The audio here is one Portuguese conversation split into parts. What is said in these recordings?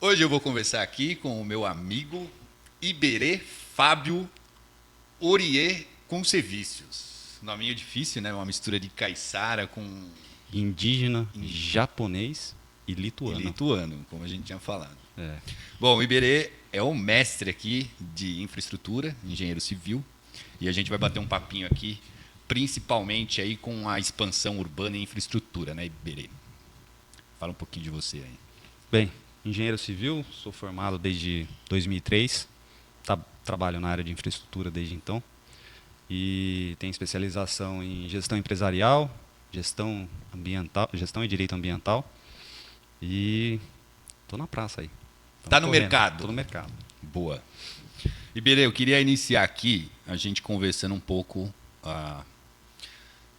Hoje eu vou conversar aqui com o meu amigo Iberê Fábio Orier Concevicius. Nominho difícil, né? Uma mistura de caiçara com Indígena, japonês e e lituano. lituano, como a gente tinha falado. É. Bom, o Iberê é o mestre aqui de infraestrutura, engenheiro civil, e a gente vai bater um papinho aqui, principalmente aí com a expansão urbana e infraestrutura, né, Iberê? Fala um pouquinho de você aí. Bem, engenheiro civil, sou formado desde 2003, trabalho na área de infraestrutura desde então e tenho especialização em gestão empresarial, gestão ambiental, gestão e direito ambiental e tô na praça aí. Tá Estamos no correndo, tô mercado? no mercado. Boa. Iberê, eu queria iniciar aqui a gente conversando um pouco o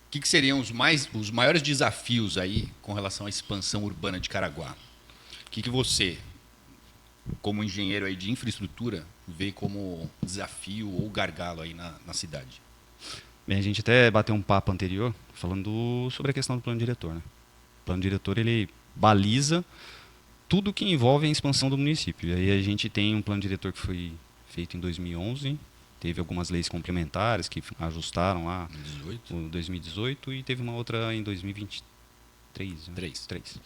que seriam os maiores desafios aí com relação à expansão urbana de Caraguá. O que você, como engenheiro aí de infraestrutura, vê como desafio ou gargalo aí na cidade? Bem, a gente até bateu um papo anterior falando sobre a questão do plano diretor, né? O plano diretor ele baliza tudo que envolve a expansão do município. E aí a gente tem um plano diretor que foi feito em 2011, teve algumas leis complementares que ajustaram lá 18? o 2018 e teve uma outra em 2023. Né? 3. 3.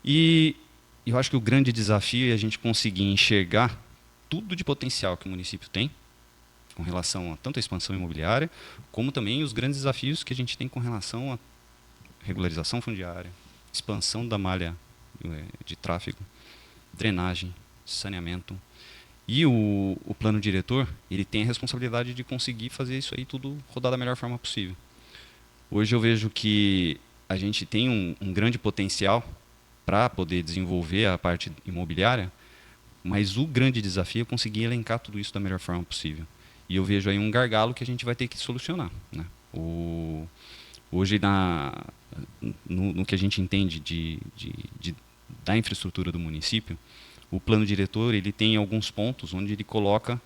E eu acho que o grande desafio é a gente conseguir enxergar tudo de potencial que o município tem com relação a tanto a expansão imobiliária, como também os grandes desafios que a gente tem com relação à regularização fundiária, expansão da malha de tráfego, drenagem, saneamento. E o plano diretor, ele tem a responsabilidade de conseguir fazer isso aí tudo rodar da melhor forma possível. Hoje eu vejo que a gente tem um grande potencial para poder desenvolver a parte imobiliária, mas o grande desafio é conseguir elencar tudo isso da melhor forma possível. E eu vejo aí um gargalo que a gente vai ter que solucionar. Né? Hoje, no que a gente entende da infraestrutura do município, o plano diretor ele tem alguns pontos onde ele coloca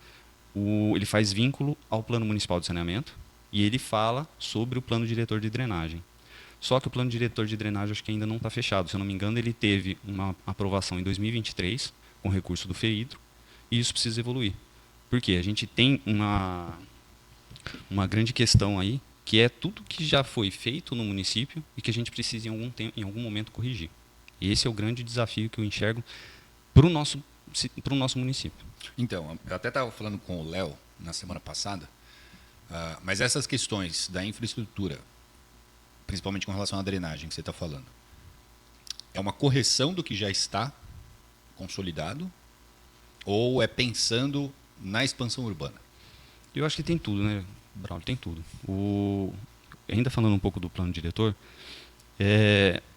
ele faz vínculo ao plano municipal de saneamento e ele fala sobre o plano diretor de drenagem. Só que o plano diretor de drenagem acho que ainda não está fechado. Se eu não me engano, ele teve uma aprovação em 2023 com recurso do FEIDRO e isso precisa evoluir. Por quê? A gente tem uma grande questão aí que é tudo que já foi feito no município e que a gente precisa em algum momento corrigir. E esse é o grande desafio que eu enxergo para o nosso município. Então, eu até estava falando com o Léo na semana passada, mas essas questões da infraestrutura, principalmente com relação à drenagem que você está falando, é uma correção do que já está consolidado ou é pensando na expansão urbana? Eu acho que tem tudo, né, Braulio? Tem tudo. Ainda falando um pouco do plano diretor,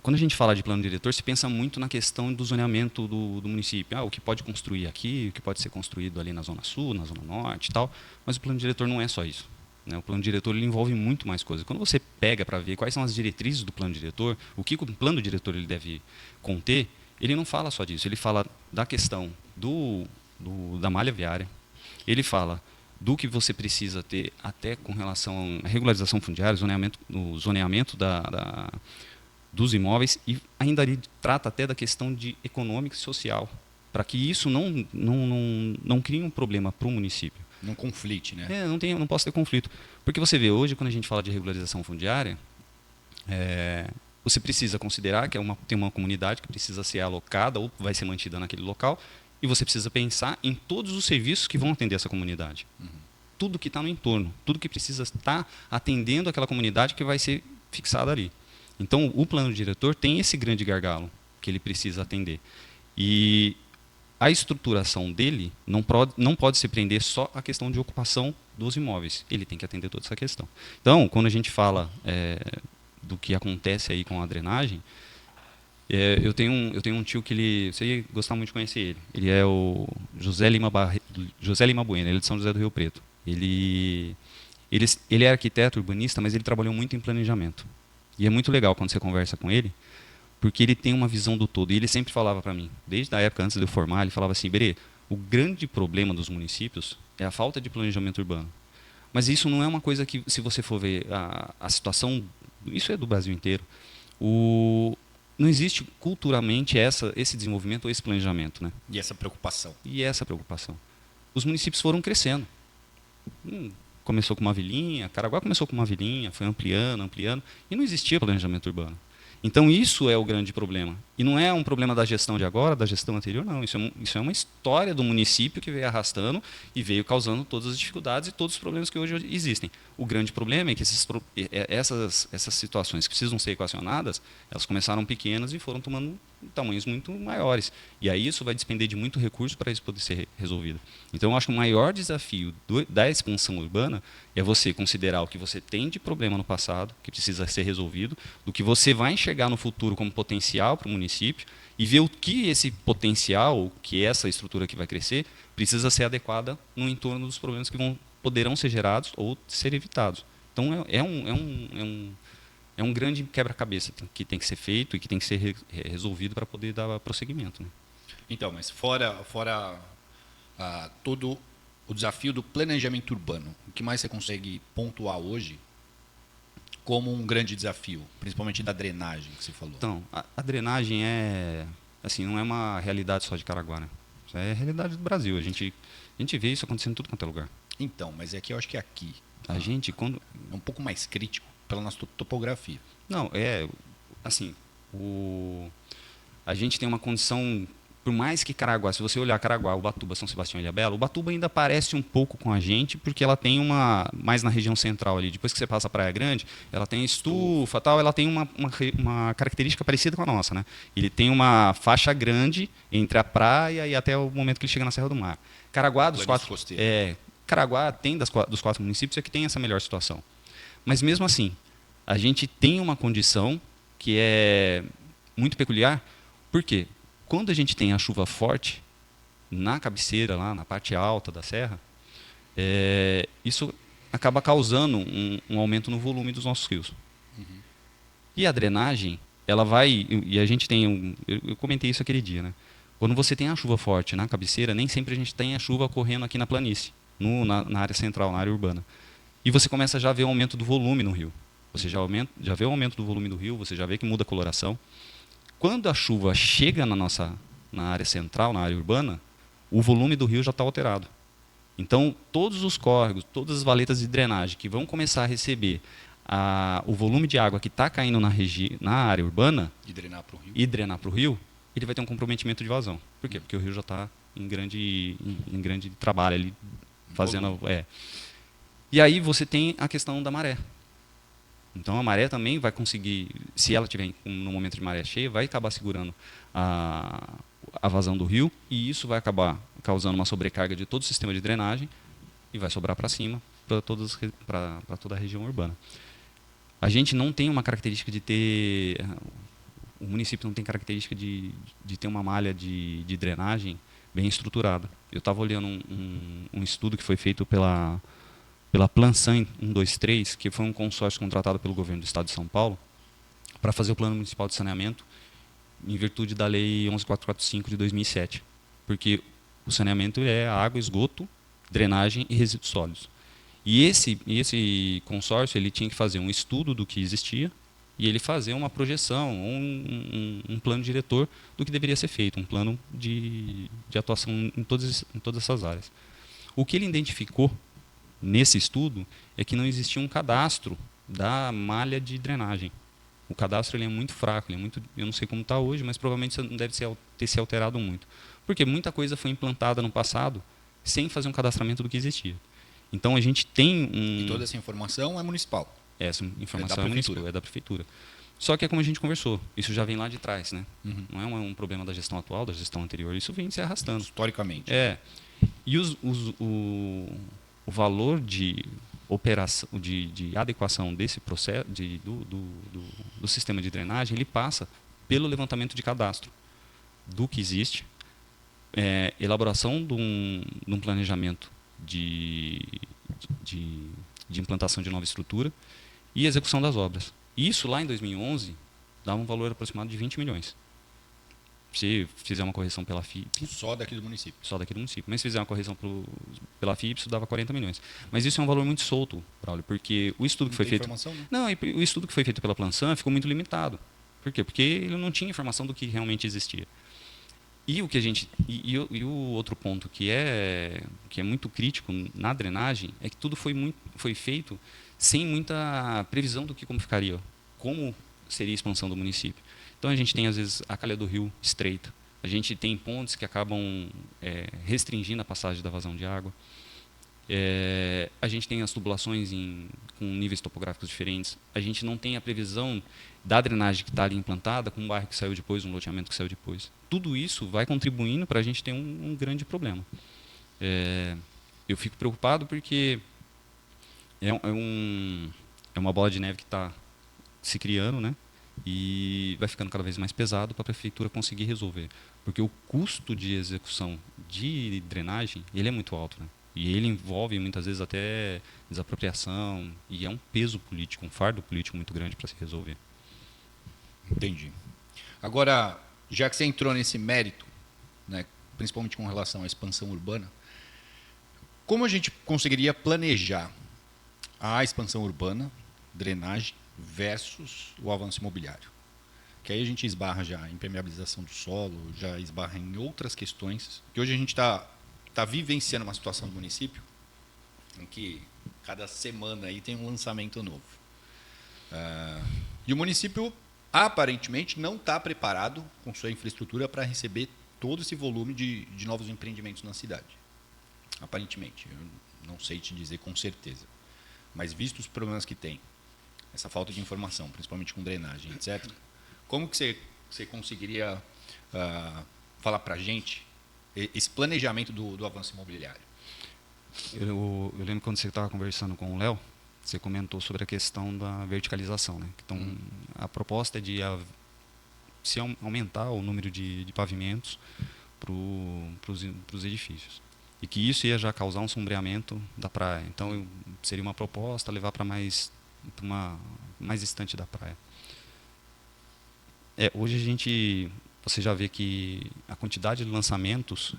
quando a gente fala de plano diretor, se pensa muito na questão do zoneamento do município. O que pode construir aqui, o que pode ser construído ali na Zona Sul, na Zona Norte e tal. Mas o plano diretor não é só isso. Né? O plano diretor ele envolve muito mais coisas. Quando você pega para ver quais são as diretrizes do plano diretor, o que o plano diretor ele deve conter, ele não fala só disso. Ele fala da questão da malha viária, ele fala do que você precisa ter até com relação à regularização fundiária, o zoneamento dos imóveis e ainda ali trata até da questão de econômica e social, para que isso não crie um problema para o município. Não conflite, né? Não posso ter conflito. Porque você vê hoje, quando a gente fala de regularização fundiária, você precisa considerar que tem uma comunidade que precisa ser alocada ou vai ser mantida naquele local, e você precisa pensar em todos os serviços que vão atender essa comunidade. Tudo que está no entorno, tudo que precisa estar atendendo aquela comunidade que vai ser fixada ali. Então, o plano diretor tem esse grande gargalo que ele precisa atender. E a estruturação dele não pode se prender só à questão de ocupação dos imóveis. Ele tem que atender toda essa questão. Então, quando a gente fala do que acontece aí com a drenagem, eu tenho um tio que você ia gostar muito de conhecer ele. Ele é o José Lima Bueno, ele é de São José do Rio Preto. Ele é arquiteto urbanista, mas ele trabalhou muito em planejamento. E é muito legal quando você conversa com ele, porque ele tem uma visão do todo. E ele sempre falava para mim, desde a época antes de eu formar, ele falava assim: Berê, o grande problema dos municípios é a falta de planejamento urbano. Mas isso não é uma coisa que, se você for ver a situação, isso é do Brasil inteiro. não existe culturalmente esse desenvolvimento ou esse planejamento, né? E essa preocupação. E essa preocupação. Os municípios foram crescendo. Começou com uma vilinha, Caraguá começou com uma vilinha, foi ampliando, ampliando, e não existia planejamento urbano. Então isso é o grande problema. E não é um problema da gestão de agora, da gestão anterior, não. Isso é uma história do município que veio arrastando e veio causando todas as dificuldades e todos os problemas que hoje existem. O grande problema é que essas situações que precisam ser equacionadas, elas começaram pequenas e foram tomando tamanhos muito maiores. E aí isso vai despender de muito recurso para isso poder ser resolvido. Então eu acho que o maior desafio da expansão urbana é você considerar o que você tem de problema no passado, que precisa ser resolvido, do que você vai enxergar no futuro como potencial para o município e ver o que esse potencial, que essa estrutura que vai crescer, precisa ser adequada no entorno dos problemas que poderão ser gerados ou ser evitados. Então é um grande quebra-cabeça que tem que ser feito e que tem que ser resolvido para poder dar prosseguimento. Né? Então, mas fora todo o desafio do planejamento urbano, o que mais você consegue pontuar hoje como um grande desafio, principalmente da drenagem que você falou? Então, a drenagem não é uma realidade só de Caraguá, né? Isso é a realidade do Brasil. A gente vê isso acontecendo em tudo quanto é lugar. Então, mas é que eu acho que aqui quando é um pouco mais crítico pela nossa topografia. Não, assim, a gente tem uma condição, por mais que Caraguá, se você olhar Caraguá, Ubatuba, São Sebastião e Ilhabela, Ubatuba ainda parece um pouco com a gente, porque ela tem mais na região central ali, depois que você passa a Praia Grande, ela tem estufa, tal, ela tem uma característica parecida com a nossa, né? Ele tem uma faixa grande entre a praia e até o momento que ele chega na Serra do Mar. Caraguá, Caraguá tem dos 4 municípios, é que tem essa melhor situação. Mas mesmo assim, a gente tem uma condição que é muito peculiar. Por quê? Quando a gente tem a chuva forte, na cabeceira, lá na parte alta da serra, isso acaba causando um aumento no volume dos nossos rios. Uhum. E a drenagem, ela vai... E a gente tem... Eu comentei isso aquele dia, né? Quando você tem a chuva forte na cabeceira, nem sempre a gente tem a chuva correndo aqui na planície, na área central, na área urbana. E você começa já a ver o aumento do volume no rio. Você já vê o aumento do volume do rio, você já vê que muda a coloração. Quando a chuva chega na área central, na área urbana, o volume do rio já está alterado. Então, todos os córregos, todas as valetas de drenagem que vão começar a receber o volume de água que está caindo na área urbana e drenar para o rio, ele vai ter um comprometimento de vazão. Por quê? Porque o rio já está em grande trabalho ali, fazendo... E aí você tem a questão da maré. Então a maré também vai conseguir, se ela tiver no momento de maré cheia, vai acabar segurando a vazão do rio, e isso vai acabar causando uma sobrecarga de todo o sistema de drenagem e vai sobrar para cima para toda a região urbana. A gente não tem uma característica de ter... O município não tem característica de ter uma malha de drenagem bem estruturada. Eu estava olhando um estudo que foi feito pela Plansan 123, que foi um consórcio contratado pelo governo do estado de São Paulo para fazer o Plano Municipal de Saneamento em virtude da Lei 11.445 de 2007. Porque o saneamento é água, esgoto, drenagem e resíduos sólidos. E esse consórcio ele tinha que fazer um estudo do que existia e ele fazer uma projeção, um plano diretor do que deveria ser feito, um plano de atuação em todas essas áreas. O que ele identificou nesse estudo é que não existia um cadastro da malha de drenagem. O cadastro ele é muito fraco, eu não sei como está hoje, mas provavelmente não deve ter se alterado muito. Porque muita coisa foi implantada no passado sem fazer um cadastramento do que existia. Então a gente tem E toda essa informação é municipal? Essa informação é municipal, é da prefeitura. Só que é como a gente conversou, isso já vem lá de trás, né? Uhum. Não é um problema da gestão atual, da gestão anterior, isso vem se arrastando. Historicamente. E o valor de operação, de adequação desse processo, do sistema de drenagem, ele passa pelo levantamento de cadastro do que existe, elaboração de um planejamento de implantação de nova estrutura e execução das obras. Isso lá em 2011 dava um valor aproximado de 20 milhões. Se fizer uma correção pela FIP... Só daqui do município. Só daqui do município. Mas se fizer uma correção pela FIP, isso dava 40 milhões. Mas isso é um valor muito solto, Braulio, porque o estudo que foi feito... Informação, né? Não, o estudo que foi feito pela Plansan ficou muito limitado. Por quê? Porque ele não tinha informação do que realmente existia. E o que a gente e o outro ponto que é muito crítico na drenagem é que tudo foi feito sem muita previsão do que como ficaria, como seria a expansão do município. Então a gente tem às vezes a calha do rio estreita, a gente tem pontes que acabam restringindo a passagem da vazão de água. A gente tem as tubulações com níveis topográficos diferentes. A gente não tem a previsão da drenagem que está ali implantada com um bairro que saiu depois, um loteamento que saiu depois. Tudo isso vai contribuindo para a gente ter um grande problema. Eu fico preocupado porque é uma bola de neve que está se criando, né? E vai ficando cada vez mais pesado para a prefeitura conseguir resolver. Porque o custo de execução de drenagem ele é muito alto, né? E ele envolve muitas vezes até desapropriação e é um peso político, um fardo político muito grande para se resolver. Entendi. Agora, já que você entrou nesse mérito, né, principalmente com relação à expansão urbana, como a gente conseguiria planejar a expansão urbana, drenagem, versus o avanço imobiliário? Que aí a gente esbarra já em impermeabilização do solo, já esbarra em outras questões, que hoje a gente está vivenciando uma situação do município em que cada semana aí tem um lançamento novo. E o município aparentemente não está preparado com sua infraestrutura para receber todo esse volume de novos empreendimentos na cidade. Aparentemente, eu não sei te dizer com certeza. Mas visto os problemas que tem, essa falta de informação, principalmente com drenagem, etc., como que você conseguiria falar para a gente esse planejamento do avanço imobiliário? Eu lembro quando você estava conversando com o Léo, você comentou sobre a questão da verticalização, né? Então, a proposta é de se aumentar o número de pavimentos para os edifícios. E que isso ia já causar um sombreamento da praia. Então, seria uma proposta levar para mais distante da praia. Hoje você já vê que a quantidade de lançamentos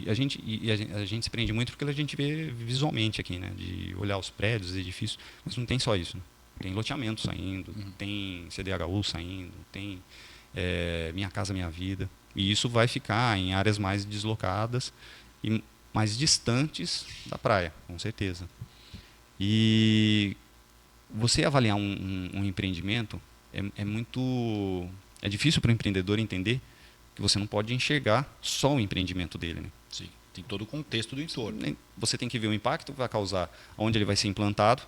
a gente se prende muito porque a gente vê visualmente aqui, né, de olhar os prédios, os edifícios, mas não tem só isso, né? Tem loteamento saindo, tem CDHU saindo, tem Minha Casa Minha Vida, e isso vai ficar em áreas mais deslocadas e mais distantes da praia, com certeza. E você avaliar um empreendimento é difícil para o empreendedor entender que você não pode enxergar só o empreendimento dele, né? Sim, tem todo o contexto do entorno. Você tem que ver o impacto que vai causar, onde ele vai ser implantado,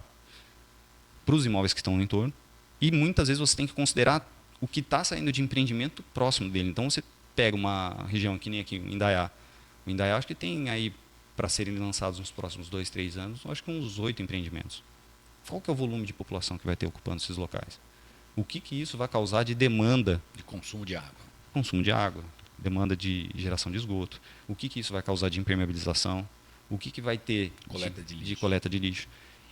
para os imóveis que estão no entorno, e muitas vezes você tem que considerar o que está saindo de empreendimento próximo dele. Então você pega uma região que nem aqui, o Indaiá. O Indaiá acho que tem aí, para serem lançados nos próximos 2, 3 anos, acho que uns 8 empreendimentos. Qual que é o volume de população que vai ter ocupando esses locais? O que isso vai causar de demanda? De consumo de água. Consumo de água, demanda de geração de esgoto. O que isso vai causar de impermeabilização? O que vai ter de coleta de lixo?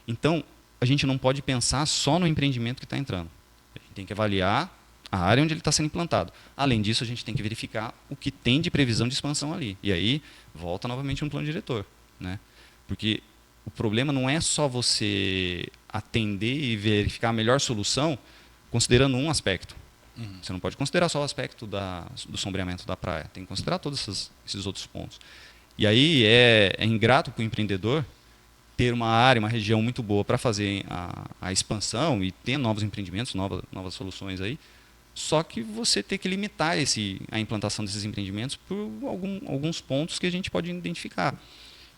Então, a gente não pode pensar só no empreendimento que está entrando. A gente tem que avaliar a área onde ele está sendo implantado. Além disso, a gente tem que verificar o que tem de previsão de expansão ali. E aí, volta novamente no plano diretor, né? Porque o problema não é só você atender e verificar a melhor solução considerando um aspecto. Você não pode considerar só o aspecto do sombreamento da praia. Tem que considerar todos esses outros pontos. E aí é ingrato para o empreendedor ter uma área, uma região muito boa para fazer a expansão e ter novos empreendimentos, novas soluções aí. Só que você ter que limitar a implantação desses empreendimentos por alguns pontos que a gente pode identificar.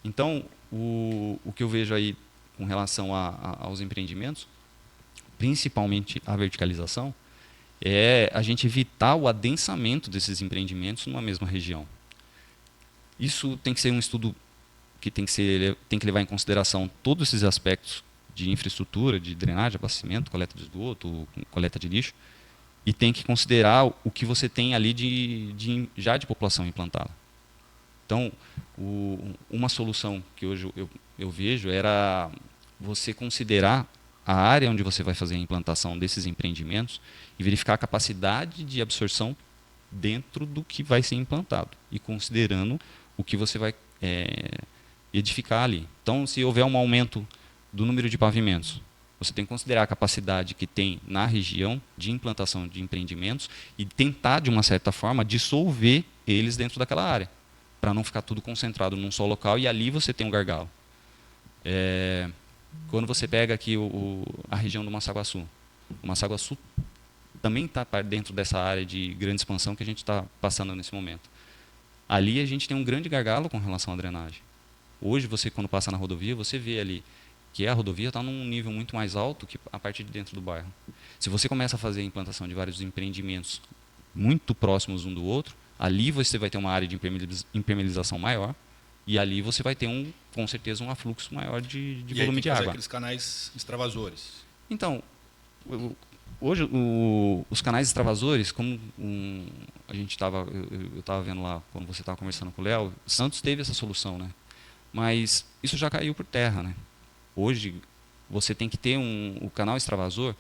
Então, o que eu vejo aí com relação aos empreendimentos, principalmente a verticalização, é a gente evitar o adensamento desses empreendimentos numa mesma região. Isso tem que ser um estudo que tem que levar em consideração todos esses aspectos de infraestrutura, de drenagem, abastecimento, coleta de esgoto, coleta de lixo, e tem que considerar o que você tem ali já de população implantada. Então, uma solução que hoje eu vejo era você considerar a área onde você vai fazer a implantação desses empreendimentos e verificar a capacidade de absorção dentro do que vai ser implantado e considerando o que você vai edificar ali. Então, se houver um aumento do número de pavimentos, Você tem que considerar a capacidade que tem na região de implantação de empreendimentos e tentar, de uma certa forma, dissolver eles dentro daquela área, para não ficar tudo concentrado num só local e ali você tem um gargalo. Quando você pega aqui a região do Massaguaçu, o Massaguaçu também está dentro dessa área de grande expansão que a gente está passando nesse momento. Ali a gente tem um grande gargalo com relação à drenagem. Hoje, você quando passa na rodovia, você vê ali que a rodovia está num nível muito mais alto que a parte de dentro do bairro. Se você começa a fazer a implantação de vários empreendimentos muito próximos um do outro, ali você vai ter uma área de impermeabilização maior e ali você vai ter, com certeza, um afluxo maior de volume de água. Aqueles canais extravasores. Então, hoje os canais extravasores, como a gente estava, eu estava vendo lá quando você estava conversando com o Léo, Santos teve essa solução, né? Mas isso já caiu por terra, né? Hoje você tem que ter o canal extravasor,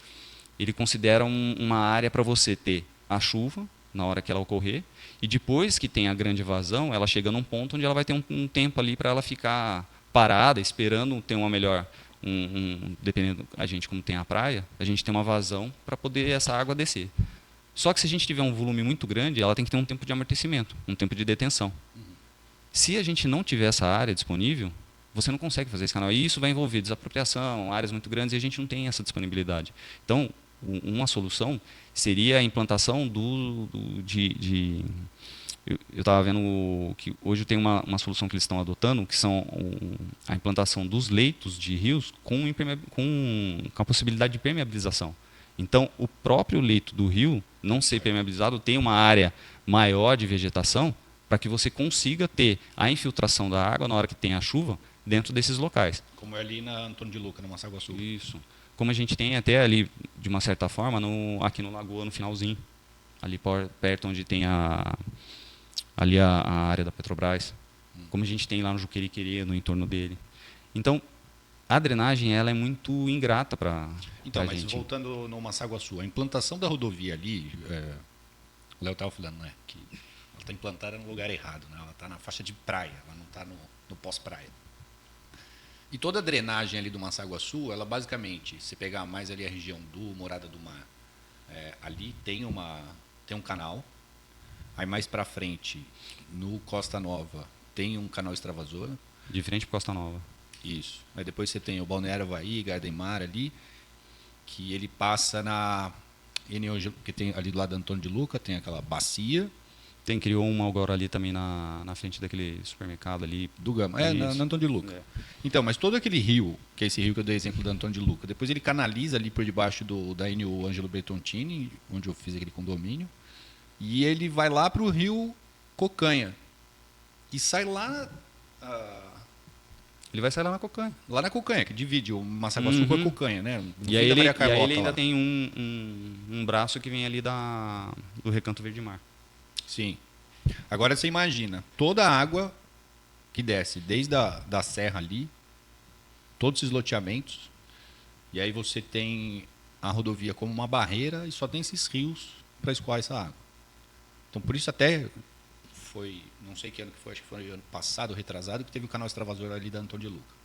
ele considera uma área para você ter a chuva na hora que ela ocorrer e depois que tem a grande vazão, ela chega num ponto onde ela vai ter um tempo ali para ela ficar parada, esperando ter uma melhor, dependendo a gente como tem a praia, a gente tem uma vazão para poder essa água descer. Só que se a gente tiver um volume muito grande, ela tem que ter um tempo de amortecimento, um tempo de detenção. Se a gente não tiver essa área disponível, você não consegue fazer esse canal. E isso vai envolver desapropriação, áreas muito grandes, e a gente não tem essa disponibilidade. Então, uma solução seria a implantação eu estava vendo que hoje tem uma solução que eles estão adotando, que são a implantação dos leitos de rios com a possibilidade de permeabilização. Então, o próprio leito do rio, não ser permeabilizado, tem uma área maior de vegetação para que você consiga ter a infiltração da água na hora que tem a chuva dentro desses locais. Como é ali na Antônio de Luca, no Massaguaçu. Isso. Como a gente tem até ali, de uma certa forma, aqui no Lagoa, no finalzinho. Ali perto onde tem ali a área da Petrobras. Como a gente tem lá no Juqueriquerê, no entorno dele. Então, a drenagem ela é muito ingrata para Então, mas gente. Voltando no Massaguaçu, a implantação da rodovia ali, o Léo estava falando, né, que ela está implantada no lugar errado, né, ela está na faixa de praia, ela não está no pós-praia. E toda a drenagem ali do Massaguaçu, ela basicamente, se pegar mais ali a região do Morada do Mar, ali tem um canal, aí mais para frente, no Costa Nova, tem um canal extravasor. De frente para Costa Nova. Isso. Aí depois você tem o Balneário Havaí, Gardemar ali, que ele passa na que tem ali do lado do Antônio de Luca, tem aquela bacia. Criou uma agora ali também na frente daquele supermercado ali. Do Gama, na Antônio de Luca. Então, mas todo aquele rio, que é esse rio que eu dei exemplo do Antônio de Luca, depois ele canaliza ali por debaixo da NU Ângelo Bertontini, onde eu fiz aquele condomínio, e ele vai lá para o rio Cocanha. E sai lá... Ele vai sair lá na Cocanha. Lá na Cocanha, que divide o Massaguaçu com a Cocanha, né? E aí ele ainda tem um braço que vem ali do Recanto Verde Mar. Sim. Agora você imagina, toda a água que desce desde da serra ali, todos esses loteamentos, e aí você tem a rodovia como uma barreira e só tem esses rios para escoar essa água. Então, por isso até foi, não sei que ano que foi, acho que foi ano passado, retrasado, que teve o canal extravasor ali da Antônio de Luca.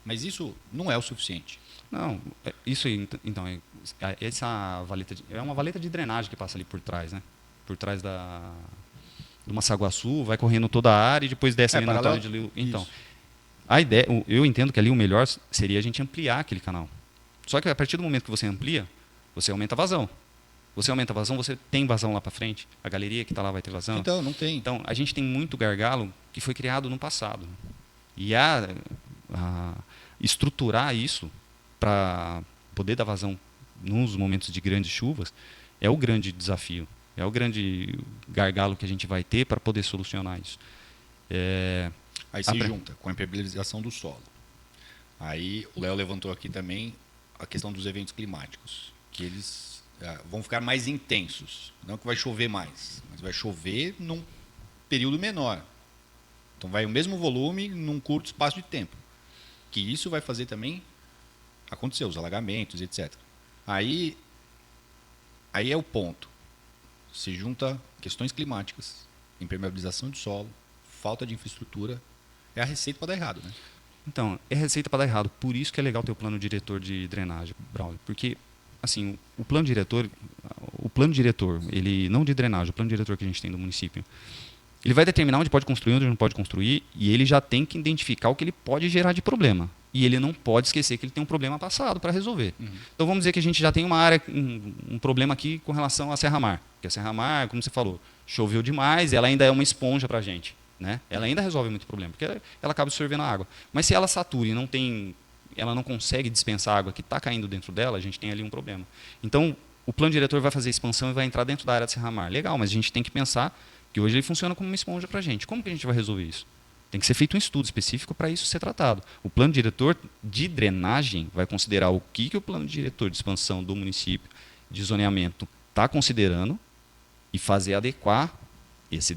Mas isso não é o suficiente. Não, isso aí, então, essa valeta é uma valeta de drenagem que passa ali por trás, né? Por trás do Massaguaçu, vai correndo toda a área e depois desce ali na Antônio de Luca. Então, a ideia, eu entendo que ali o melhor seria a gente ampliar aquele canal. Só que a partir do momento que você amplia, você aumenta a vazão. Você aumenta a vazão, você tem vazão lá para frente. A galeria que está lá vai ter vazão. Então, não tem. Então, a gente tem muito gargalo que foi criado no passado. E estruturar isso para poder dar vazão nos momentos de grandes chuvas é o grande desafio. É o grande gargalo que a gente vai ter para poder solucionar isso. Aí se junta com a impermeabilização do solo. Aí o Léo levantou aqui também a questão dos eventos climáticos, que eles vão ficar mais intensos. Não que vai chover mais, mas vai chover num período menor. Então vai o mesmo volume num curto espaço de tempo. Que isso vai fazer também acontecer, os alagamentos, etc. Aí é o ponto. Se junta questões climáticas, impermeabilização de solo, falta de infraestrutura, é a receita para dar errado, né? Então, é receita para dar errado. Por isso que é legal ter o plano diretor de drenagem, Braulio. Porque, assim, o plano diretor, ele não de drenagem, o plano diretor que a gente tem do município, ele vai determinar onde pode construir, onde não pode construir, e ele já tem que identificar o que ele pode gerar de problema. E ele não pode esquecer que ele tem um problema passado para resolver. Então vamos dizer que a gente já tem uma área, um problema aqui com relação à Serra Mar. Porque a Serra Mar, como você falou, choveu demais, ela ainda é uma esponja para a gente. Né? Ela ainda resolve muito problema, porque ela acaba absorvendo a água. Mas se ela satura e ela não consegue dispensar a água que está caindo dentro dela, a gente tem ali um problema. Então, o plano diretor vai fazer expansão e vai entrar dentro da área de Serra Mar. Legal, mas a gente tem que pensar que hoje ele funciona como uma esponja para a gente. Como que a gente vai resolver isso? Tem que ser feito um estudo específico para isso ser tratado. O plano diretor de drenagem vai considerar o que o plano diretor de expansão do município de zoneamento está considerando e fazer adequar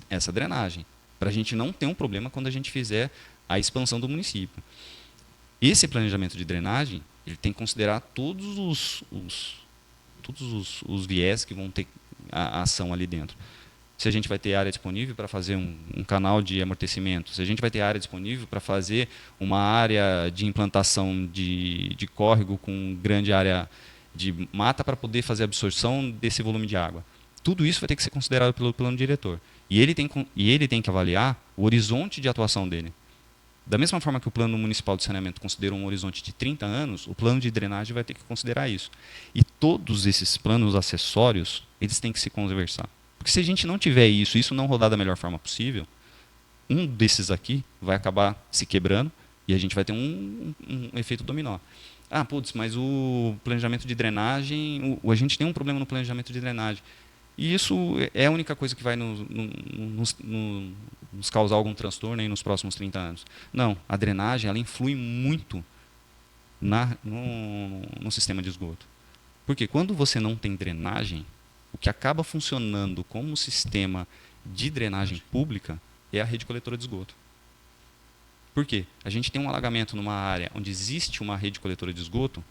essa drenagem, para a gente não ter um problema quando a gente fizer a expansão do município. Esse planejamento de drenagem, ele tem que considerar todos os viés que vão ter a ação ali dentro. Se a gente vai ter área disponível para fazer um canal de amortecimento, se a gente vai ter área disponível para fazer uma área de implantação de córrego com grande área de mata para poder fazer a absorção desse volume de água. Tudo isso vai ter que ser considerado pelo plano diretor. E ele tem que avaliar o horizonte de atuação dele. Da mesma forma que o plano municipal de saneamento considerou um horizonte de 30 anos, o plano de drenagem vai ter que considerar isso. E todos esses planos acessórios, eles têm que se conversar. Porque se a gente não tiver isso não rodar da melhor forma possível, um desses aqui vai acabar se quebrando e a gente vai ter um efeito dominó. Ah, putz, mas o planejamento de drenagem, a gente tem um problema no planejamento de drenagem. E isso é a única coisa que vai nos causar algum transtorno aí nos próximos 30 anos. Não, a drenagem ela influi muito no sistema de esgoto. Porque quando você não tem drenagem, o que acaba funcionando como sistema de drenagem pública é a rede coletora de esgoto. Por quê? A gente tem um alagamento numa área onde existe uma rede coletora de esgoto,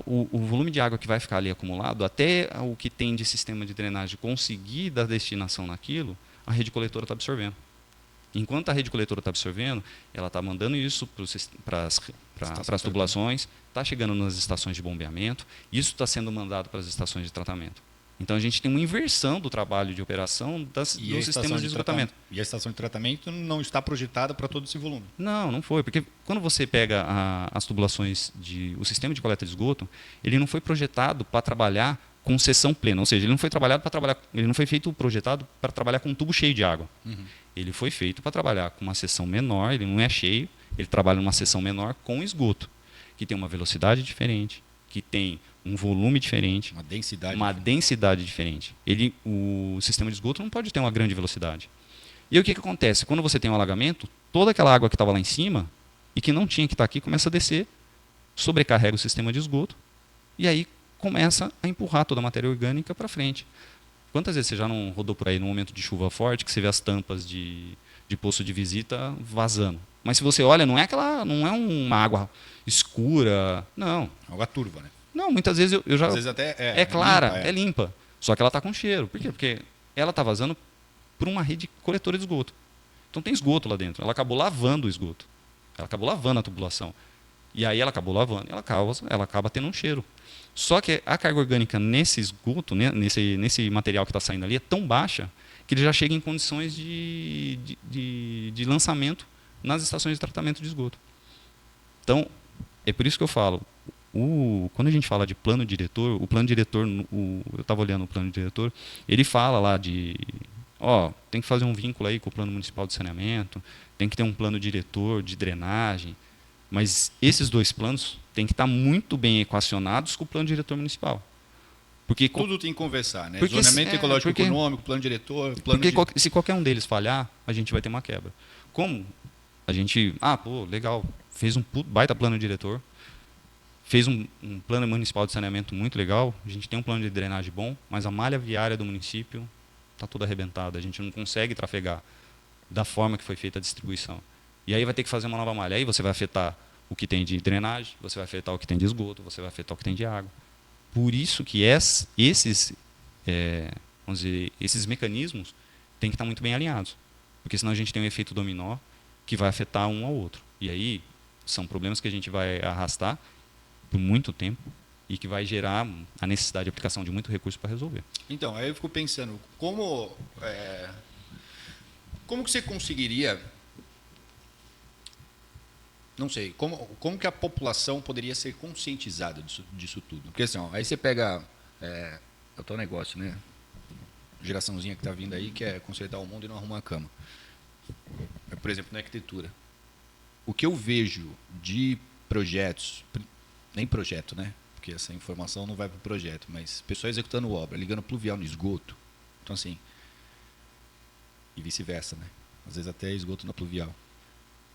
o volume de água que vai ficar ali acumulado, até o que tem de sistema de drenagem conseguir dar destinação naquilo, a rede coletora está absorvendo. Enquanto a rede coletora está absorvendo, ela está mandando isso para as tubulações, está chegando nas estações de bombeamento, isso está sendo mandado para as estações de tratamento. Então a gente tem uma inversão do trabalho de operação dos sistemas de esgotamento. E a estação de tratamento não está projetada para todo esse volume? Não foi, porque quando você pega as tubulações, o sistema de coleta de esgoto, ele não foi projetado para trabalhar com seção plena, ou seja, ele não foi projetado para trabalhar com um tubo cheio de água. Uhum. Ele foi feito para trabalhar com uma seção menor, ele não é cheio, ele trabalha numa seção menor com esgoto, que tem uma velocidade diferente, que tem um volume diferente, uma densidade diferente. O sistema de esgoto não pode ter uma grande velocidade. E aí, o que acontece? Quando você tem um alagamento, toda aquela água que estava lá em cima e que não tinha que estar aqui começa a descer, sobrecarrega o sistema de esgoto e aí começa a empurrar toda a matéria orgânica para frente. Quantas vezes você já não rodou por aí no momento de chuva forte que você vê as tampas de poço de visita vazando? Mas se você olha, não é uma água escura, não. Água turva, né? Não, muitas vezes eu já... Às vezes até é clara, é limpa. Só que ela está com cheiro. Por quê? Porque ela está vazando por uma rede coletora de esgoto. Então tem esgoto lá dentro. Ela acabou lavando o esgoto. Ela acabou lavando a tubulação. E aí ela acabou lavando e ela acaba tendo um cheiro. Só que a carga orgânica nesse esgoto, né, nesse material que está saindo ali, é tão baixa que ele já chega em condições de lançamento nas estações de tratamento de esgoto. Então, é por isso que eu falo, quando a gente fala de plano diretor, o plano diretor, eu estava olhando o plano diretor, ele fala lá tem que fazer um vínculo aí com o plano municipal de saneamento, tem que ter um plano diretor de drenagem, mas esses dois planos têm que estar muito bem equacionados com o plano diretor municipal. Porque tudo tem que conversar, né? Zoneamento ecológico econômico, plano diretor, se qualquer um deles falhar, a gente vai ter uma quebra. Como a gente, legal, fez um baita plano diretor, fez um plano municipal de saneamento muito legal, a gente tem um plano de drenagem bom, mas a malha viária do município está toda arrebentada, a gente não consegue trafegar da forma que foi feita a distribuição. E aí vai ter que fazer uma nova malha. Aí você vai afetar o que tem de drenagem, você vai afetar o que tem de esgoto, você vai afetar o que tem de água. Por isso que esses mecanismos têm que estar muito bem alinhados. Porque senão a gente tem um efeito dominó que vai afetar um ao outro. E aí são problemas que a gente vai arrastar por muito tempo e que vai gerar a necessidade de aplicação de muito recurso para resolver. Então, aí eu fico pensando, como que você conseguiria, não sei, como que a população poderia ser conscientizada disso tudo? Porque assim, ó, aí você pega é o teu negócio, né? Geraçãozinha que está vindo aí, que é consertar o mundo e não arrumar a cama. Por exemplo, na arquitetura. O que eu vejo de projetos, nem projeto, né? Porque essa informação não vai para o projeto, mas pessoal executando obra, ligando pluvial no esgoto. Então, assim, e vice-versa, né? Às vezes até esgoto na pluvial.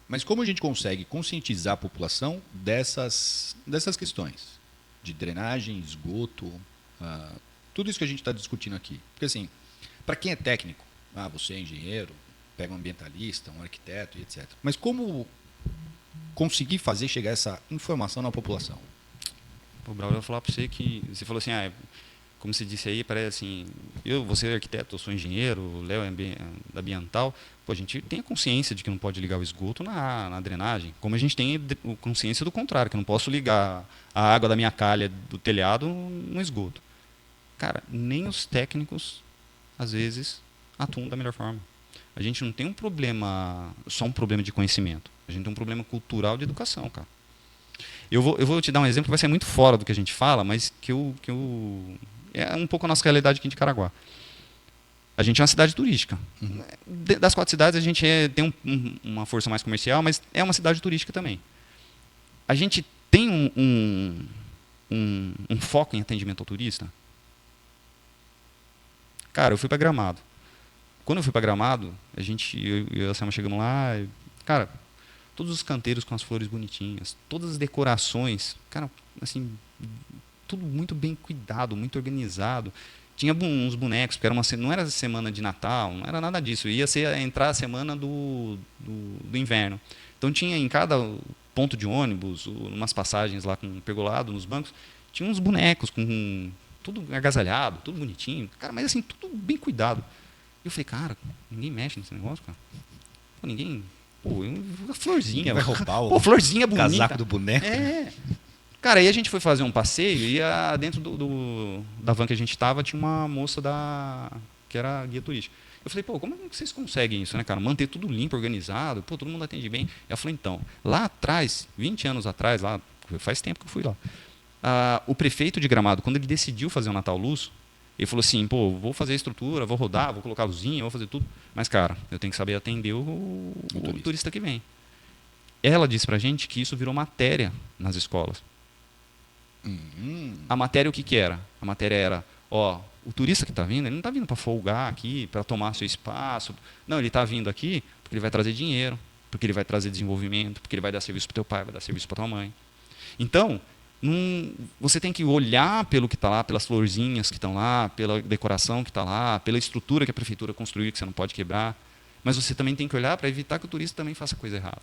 Mas como a gente consegue conscientizar a população dessas questões? De drenagem, esgoto, tudo isso que a gente está discutindo aqui. Porque, assim, para quem é técnico, você é engenheiro, pega um ambientalista, um arquiteto e etc. Mas como conseguir fazer chegar essa informação na população? O Braulio vai falar para você que você falou assim, como você disse aí, parece assim, você é arquiteto, eu sou engenheiro, o Léo é da ambiental, a gente tem a consciência de que não pode ligar o esgoto na drenagem, como a gente tem a consciência do contrário, que eu não posso ligar a água da minha calha do telhado no esgoto. Cara, nem os técnicos, às vezes, atuam da melhor forma. A gente não tem só um problema de conhecimento, a gente tem um problema cultural de educação, cara. Eu vou te dar um exemplo que vai ser muito fora do que a gente fala, mas que é um pouco a nossa realidade aqui de Caraguá. A gente é uma cidade turística. Uhum. Das 4 cidades, a gente tem uma força mais comercial, mas é uma cidade turística também. A gente tem um foco em atendimento ao turista. Cara, eu fui para Gramado. Quando eu fui para Gramado, eu e a Selma chegamos lá, cara, todos os canteiros com as flores bonitinhas, todas as decorações, cara, assim, tudo muito bem cuidado, muito organizado. Tinha uns bonecos, porque não era semana de Natal, não era nada disso. Ia entrar a semana do inverno. Então tinha em cada ponto de ônibus, umas passagens lá com pergolado nos bancos, tinha uns bonecos com tudo agasalhado, tudo bonitinho. Cara, mas assim, tudo bem cuidado. E eu falei, cara, ninguém mexe nesse negócio, cara. Pô, ninguém... Pô, a florzinha. Vai roubar florzinha bonita. Casaco do boneco. Cara, aí a gente foi fazer um passeio e dentro da van que a gente estava tinha uma moça que era guia turística. Eu falei, como que vocês conseguem isso, né, cara? Manter tudo limpo, organizado, todo mundo atende bem. Ela falou, então, lá atrás, 20 anos atrás, lá, faz tempo que eu fui lá, o prefeito de Gramado, quando ele decidiu fazer o Natal Luz, ele falou assim, vou fazer a estrutura, vou rodar, vou colocar luzinha, vou fazer tudo. Mas, cara, eu tenho que saber atender o turista que vem. Ela disse pra gente que isso virou matéria nas escolas. A matéria o que era? A matéria era, o turista que está vindo, ele não está vindo para folgar aqui, para tomar seu espaço. Não, ele está vindo aqui porque ele vai trazer dinheiro, porque ele vai trazer desenvolvimento, porque ele vai dar serviço para o teu pai, vai dar serviço para tua mãe. Então, você tem que olhar pelo que está lá, pelas florzinhas que estão lá, pela decoração que está lá, pela estrutura que a prefeitura construiu, que você não pode quebrar. Mas você também tem que olhar para evitar que o turista também faça coisa errada.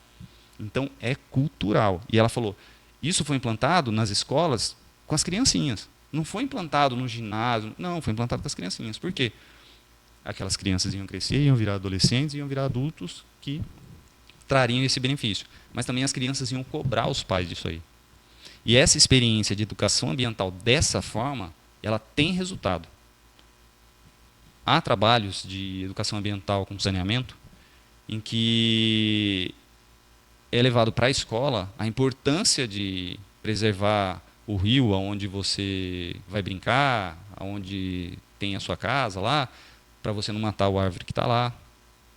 Então, é cultural. E ela falou, isso foi implantado nas escolas com as criancinhas. Não foi implantado no ginásio, não, foi implantado com as criancinhas. Por quê? Aquelas crianças iam crescer, iam virar adolescentes, iam virar adultos que trariam esse benefício. Mas também as crianças iam cobrar os pais disso aí. E essa experiência de educação ambiental dessa forma, ela tem resultado. Há trabalhos de educação ambiental com saneamento em que é levado para a escola a importância de preservar o rio onde você vai brincar, onde tem a sua casa lá, para você não matar o árvore que está lá,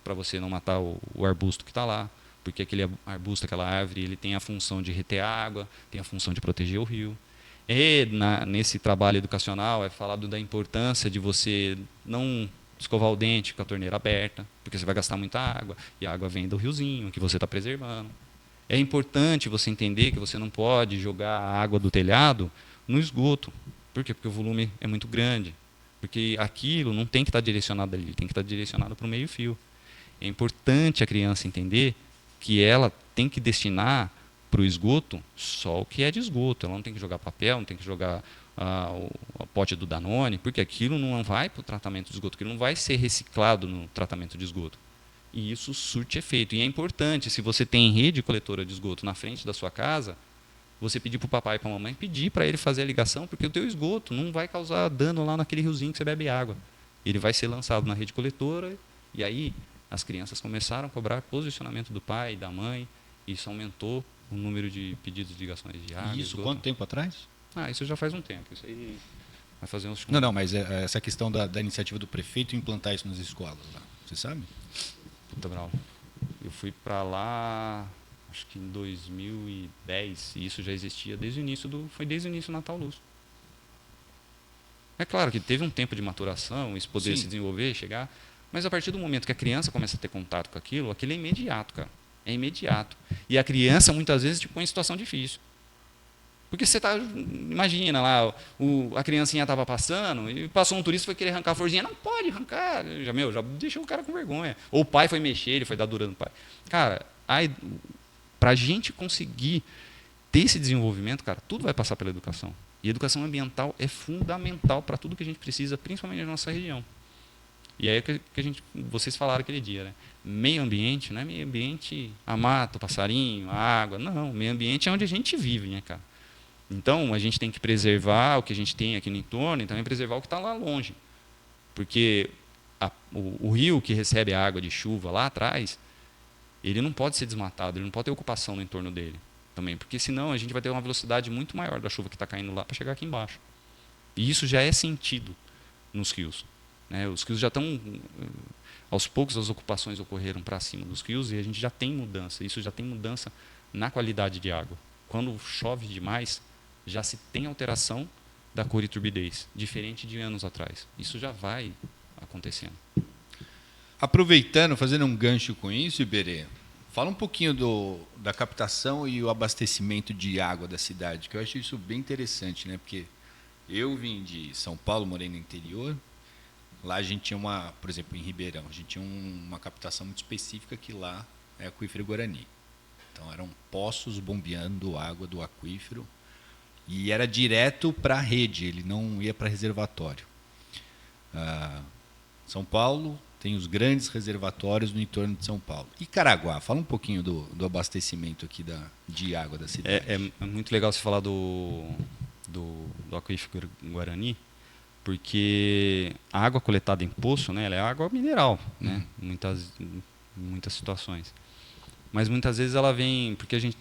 para você não matar o arbusto que está lá, porque aquele arbusto, aquela árvore, ele tem a função de reter água, tem a função de proteger o rio. E nesse trabalho educacional é falado da importância de você não escovar o dente com a torneira aberta, porque você vai gastar muita água, e a água vem do riozinho que você está preservando. É importante você entender que você não pode jogar a água do telhado no esgoto. Por quê? Porque o volume é muito grande. Porque aquilo não tem que estar direcionado ali, tem que estar direcionado para o meio-fio. É importante a criança entender que ela tem que destinar para o esgoto só o que é de esgoto. Ela não tem que jogar papel, não tem que jogar o pote do Danone, porque aquilo não vai para o tratamento de esgoto, aquilo não vai ser reciclado no tratamento de esgoto. E isso surte efeito. E é importante, se você tem rede coletora de esgoto na frente da sua casa, você pedir para o papai e para a mamãe pedir para ele fazer a ligação, porque o teu esgoto não vai causar dano lá naquele riozinho que você bebe água. Ele vai ser lançado na rede coletora, e aí as crianças começaram a cobrar posicionamento do pai e da mãe, e isso aumentou o número de pedidos de ligações de água. E isso esgoto. quanto tempo atrás? Isso já faz um tempo. Isso aí vai fazer uns... Não, mas essa questão da iniciativa do prefeito implantar isso nas escolas lá, você sabe? Puta bravo. Eu fui para lá, acho que em 2010, e isso já existia desde o início do Natal Luz. É claro que teve um tempo de maturação, isso poder se desenvolver, chegar, mas a partir do momento que a criança começa a ter contato com aquilo é imediato, cara. É imediato. E a criança, muitas vezes, te põe em situação difícil. Porque você tá, imagina lá, a criancinha estava passando e passou um turista e foi querer arrancar a florzinha. Não pode arrancar. Já deixou o cara com vergonha. Ou o pai foi mexer, ele foi dar dura no pai. Cara, para a gente conseguir ter esse desenvolvimento, cara, tudo vai passar pela educação. E a educação ambiental é fundamental para tudo que a gente precisa, principalmente na nossa região. E aí que vocês falaram aquele dia, né? Meio ambiente, não é meio ambiente a mata, o passarinho, a água. Não, meio ambiente é onde a gente vive, né, cara? Então, a gente tem que preservar o que a gente tem aqui no entorno e também preservar o que está lá longe. Porque o rio que recebe a água de chuva lá atrás, ele não pode ser desmatado, ele não pode ter ocupação no entorno dele também. Porque senão a gente vai ter uma velocidade muito maior da chuva que está caindo lá para chegar aqui embaixo. E isso já é sentido nos rios. Né? Os rios já estão... Aos poucos as ocupações ocorreram para cima dos rios e a gente já tem mudança. Isso já tem mudança na qualidade de água. Quando chove demais, já se tem alteração da cor e turbidez, diferente de anos atrás. Isso já vai acontecendo. Aproveitando, fazendo um gancho com isso, Iberê, fala um pouquinho da captação e o abastecimento de água da cidade, que eu acho isso bem interessante, né? Porque eu vim de São Paulo, morei no interior, lá a gente tinha por exemplo, em Ribeirão, a gente tinha uma captação muito específica que lá é aquífero Guarani. Então eram poços bombeando água do aquífero e era direto para a rede, ele não ia para reservatório. São Paulo tem os grandes reservatórios no entorno de São Paulo. E Caraguá, fala um pouquinho do abastecimento aqui de água da cidade. É muito legal você falar do aquífero Guarani, porque a água coletada em poço, né, ela é água mineral, né, em muitas situações. Mas muitas vezes ela vem porque a gente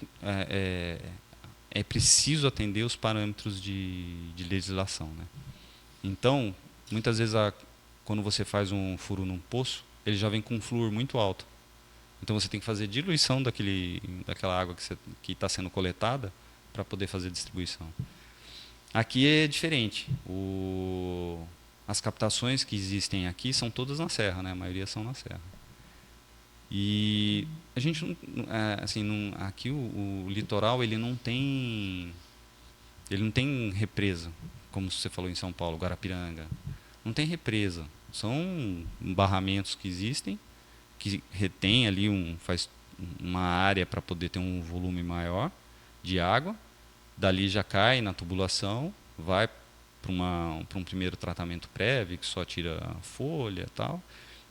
é preciso atender os parâmetros de legislação, né? Então, muitas vezes quando você faz um furo num poço, ele já vem com um flúor muito alto. Então você tem que fazer diluição daquela água que está sendo coletada para poder fazer distribuição. Aqui é diferente. As captações que existem aqui são todas na serra, né? A maioria são na serra. E a gente aqui o litoral ele não tem represa, como você falou em São Paulo, Guarapiranga. Não tem represa. São barramentos que existem, que retém ali faz uma área para poder ter um volume maior de água. Dali já cai na tubulação, vai para um primeiro tratamento prévio, que só tira a folha e tal,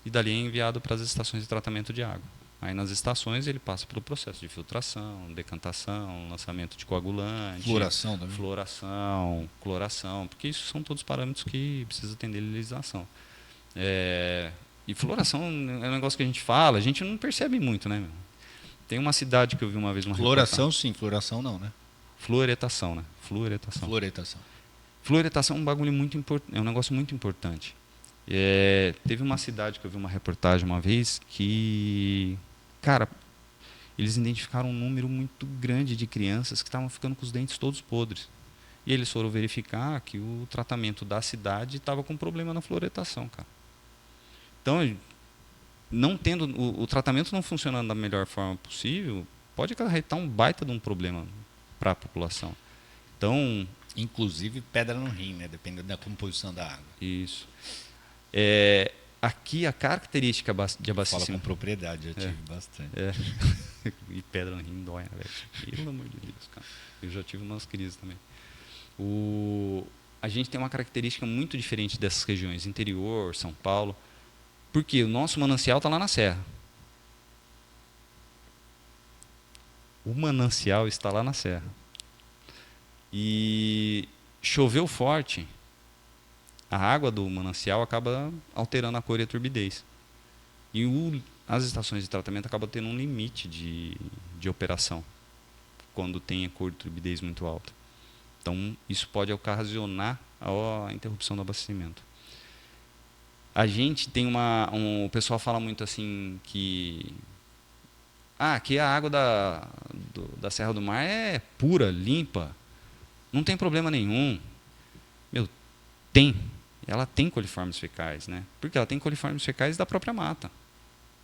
e dali é enviado para as estações de tratamento de água. Aí nas estações ele passa pelo processo de filtração, decantação, lançamento de coagulante, floração também. Floração, cloração, porque isso são todos parâmetros que precisa atender a legislação. E floração é um negócio que a gente não percebe muito, né? Tem uma cidade que eu vi uma vez uma floração sim, floração não, né? Fluoretação, né? Fluoretação. Fluoretação é um bagulho muito importante, é um negócio muito importante. Teve uma cidade que eu vi uma reportagem uma vez que, cara, eles identificaram um número muito grande de crianças que estavam ficando com os dentes todos podres. E eles foram verificar que o tratamento da cidade estava com problema na fluoretação, cara. Então, não tendo o tratamento não funcionando da melhor forma possível, pode acarretar um baita de um problema para a população. Então, inclusive pedra no rim, né? Dependendo da composição da água. Isso. Aqui a característica de abastecimento... Fala com propriedade, eu tive bastante. E pedra no rim dói, né, velho? Pelo amor de Deus, cara. Eu já tive umas crises também. A gente tem uma característica muito diferente dessas regiões, interior, São Paulo, porque o nosso manancial está lá na serra. O manancial está lá na serra. E choveu forte, a água do manancial acaba alterando a cor e a turbidez. E as estações de tratamento acabam tendo um limite de operação, quando tem a cor e turbidez muito alta. Então, isso pode ocasionar a interrupção do abastecimento. A gente tem o pessoal fala muito assim que aqui a água da Serra do Mar é pura, limpa, não tem problema nenhum. Meu, tem. Ela tem coliformes fecais, né? Porque ela tem coliformes fecais da própria mata.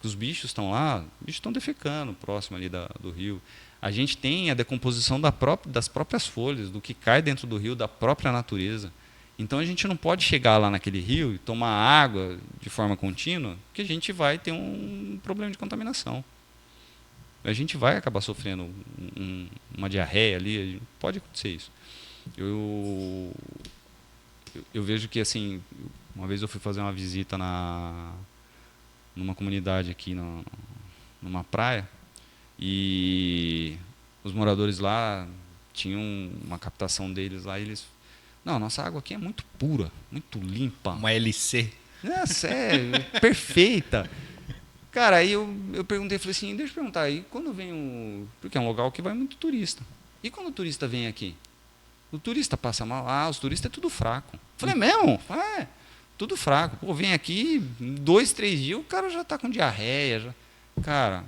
Os bichos estão lá, os bichos estão defecando próximo ali do rio. A gente tem a decomposição das próprias folhas, do que cai dentro do rio, da própria natureza. Então a gente não pode chegar lá naquele rio e tomar água de forma contínua, porque a gente vai ter um problema de contaminação. A gente vai acabar sofrendo uma diarreia ali, pode acontecer isso. Eu vejo que, assim, uma vez eu fui fazer uma visita numa comunidade aqui, numa praia, e os moradores lá tinham uma captação deles lá, e eles... Não, nossa água aqui é muito pura, muito limpa. Uma LC. É, sério, perfeita. Cara, aí eu perguntei, falei assim, deixa eu perguntar, aí quando vem porque é um local que vai muito turista. E quando o turista vem aqui? O turista passa mal? Os turistas é tudo fraco. Falei, mesmo? Tudo fraco. Pô, vem aqui, 2, 3 dias, o cara já está com diarreia. Cara,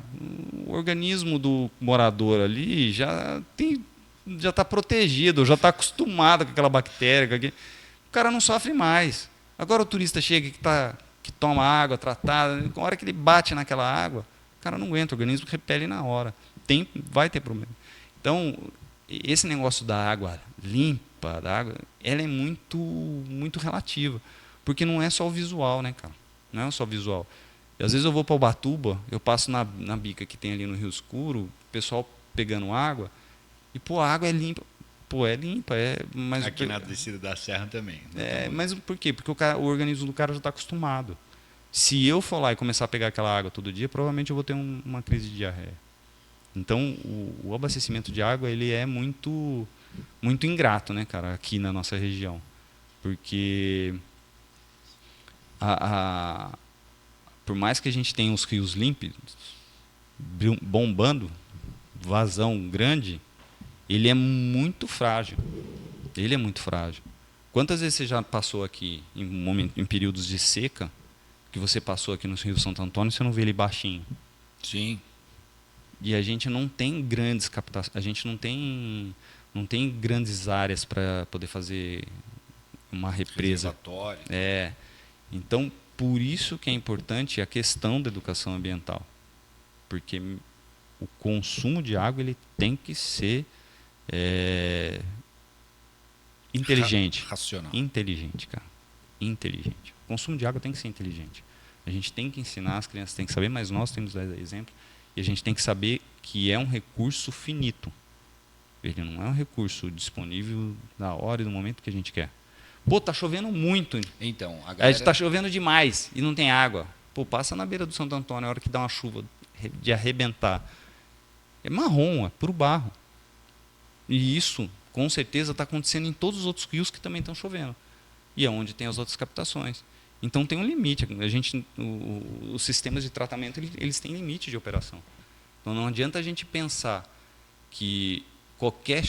o organismo do morador ali já está protegido, já está acostumado com aquela bactéria. O cara não sofre mais. Agora o turista chega que toma água tratada, na hora que ele bate naquela água, o cara não aguenta, o organismo repele na hora. Vai ter problema. Então, esse negócio da água limpa, ela é muito, muito relativa. Porque não é só o visual, né, cara? Não é só o visual. E às vezes eu vou para Ubatuba, eu passo na bica que tem ali no Rio Escuro, o pessoal pegando água, e a água é limpa. É limpa. Mas aqui na descida da serra também. Mas por quê? Porque o organismo do cara já está acostumado. Se eu for lá e começar a pegar aquela água todo dia, provavelmente eu vou ter uma crise de diarreia. Então, o abastecimento de água ele é muito, muito ingrato, né, cara, aqui na nossa região. Porque por mais que a gente tenha os rios límpidos, bombando, vazão grande, ele é muito frágil. Ele é muito frágil. Quantas vezes você já passou aqui em períodos de seca, que você passou aqui no Rio Santo Antônio, você não vê ele baixinho? Sim. E a gente não tem grandes captações, a gente não tem grandes áreas para poder fazer uma represa. Então, por isso que é importante a questão da educação ambiental. Porque o consumo de água ele tem que ser inteligente. Racional. Inteligente, cara. Inteligente. O consumo de água tem que ser inteligente. A gente tem que ensinar, as crianças têm que saber, mas nós temos que dar exemplo. E a gente tem que saber que é um recurso finito. Ele não é um recurso disponível na hora e no momento que a gente quer. Pô, tá chovendo muito. Então, a galera... Tá chovendo demais e não tem água. Pô, passa na beira do Santo Antônio, a hora que dá uma chuva de arrebentar. É marrom, é puro barro. E isso, com certeza, está acontecendo em todos os outros rios que também estão chovendo. E é onde tem as outras captações. Então tem um limite. Os sistemas de tratamento eles têm limite de operação. Então não adianta a gente pensar que qualquer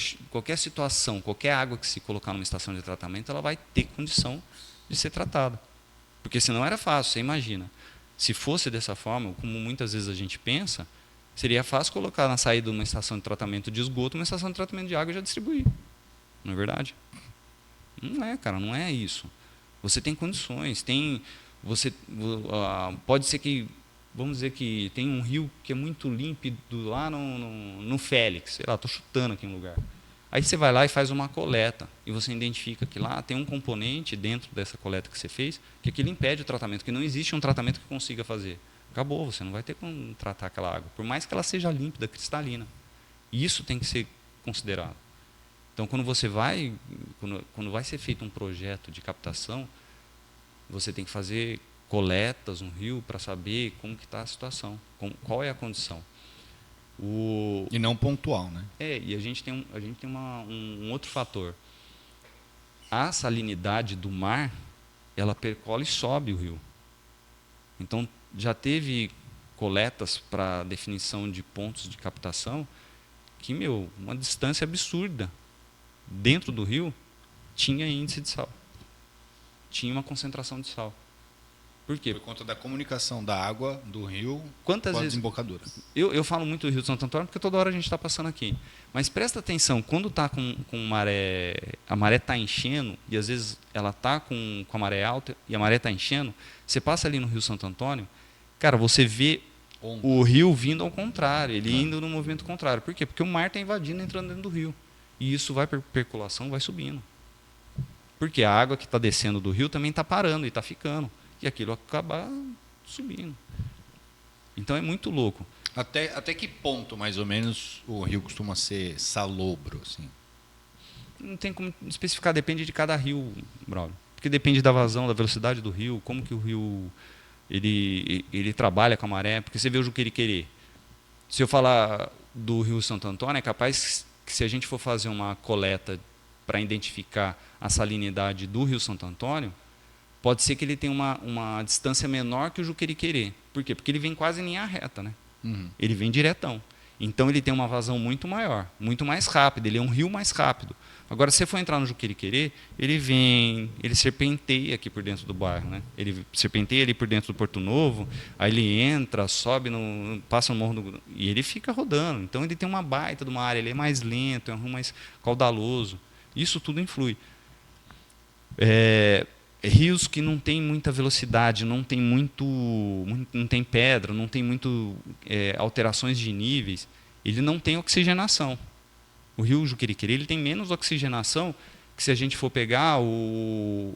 situação, qualquer água que se colocar numa estação de tratamento, ela vai ter condição de ser tratada. Porque senão era fácil, você imagina. Se fosse dessa forma, como muitas vezes a gente pensa, seria fácil colocar na saída de uma estação de tratamento de esgoto, uma estação de tratamento de água e já distribuir. Não é verdade? Não é, cara, não é isso. Você tem condições, pode ser que, vamos dizer que tem um rio que é muito límpido lá no Félix, sei lá, estou chutando aqui um lugar. Aí você vai lá e faz uma coleta, e você identifica que lá tem um componente dentro dessa coleta que você fez, que aquilo impede o tratamento, que não existe um tratamento que consiga fazer. Acabou, você não vai ter como tratar aquela água, por mais que ela seja límpida, cristalina. E isso tem que ser considerado. Então, quando vai ser feito um projeto de captação, você tem que fazer coletas no rio para saber como que está a situação, qual é a condição. E não pontual, né? E a gente tem um outro fator. A salinidade do mar, ela percola e sobe o rio. Então, já teve coletas para definição de pontos de captação que, uma distância absurda dentro do rio tinha índice de sal. Tinha uma concentração de sal. Por quê? Por conta da comunicação da água do rio Quantas com a vezes desembocadura. Eu falo muito do Rio de Santo Antônio porque toda hora a gente está passando aqui. Mas presta atenção, quando está com maré, a maré está enchendo, e às vezes ela está com a maré alta e a maré está enchendo, você passa ali no Rio Santo Antônio, cara, você vê o rio vindo ao contrário, ele indo no movimento contrário. Por quê? Porque o mar está invadindo, entrando dentro do rio. E isso vai por percolação, vai subindo. Porque a água que está descendo do rio também está parando e está ficando. E aquilo acabar subindo. Então é muito louco. Até que ponto, mais ou menos, o rio costuma ser salobro? Assim? Não tem como especificar, depende de cada rio, Braulio. Porque depende da vazão, da velocidade do rio, como que o rio ele trabalha com a maré. Porque você vê o Juqueriquerê. Se eu falar do Rio Santo Antônio, é capaz que se a gente for fazer uma coleta para identificar a salinidade do Rio Santo Antônio, pode ser que ele tenha uma distância menor que o Juqueriquerê. Por quê? Porque ele vem quase em linha reta, né? Ele vem diretão. Então ele tem uma vazão muito maior, muito mais rápida, ele é um rio mais rápido. Agora, se você for entrar no Juqueriquerê, ele serpenteia aqui por dentro do bairro, né? Ele serpenteia ali por dentro do Porto Novo, aí ele entra, sobe, passa no morro e ele fica rodando. Então ele tem uma baita de uma área, ele é mais lento, é um rio mais caudaloso. Isso tudo influi. Rios que não tem muita velocidade, não tem pedra, não tem alterações de níveis, ele não tem oxigenação. O rio Juqueriquerê ele tem menos oxigenação que se a gente for pegar o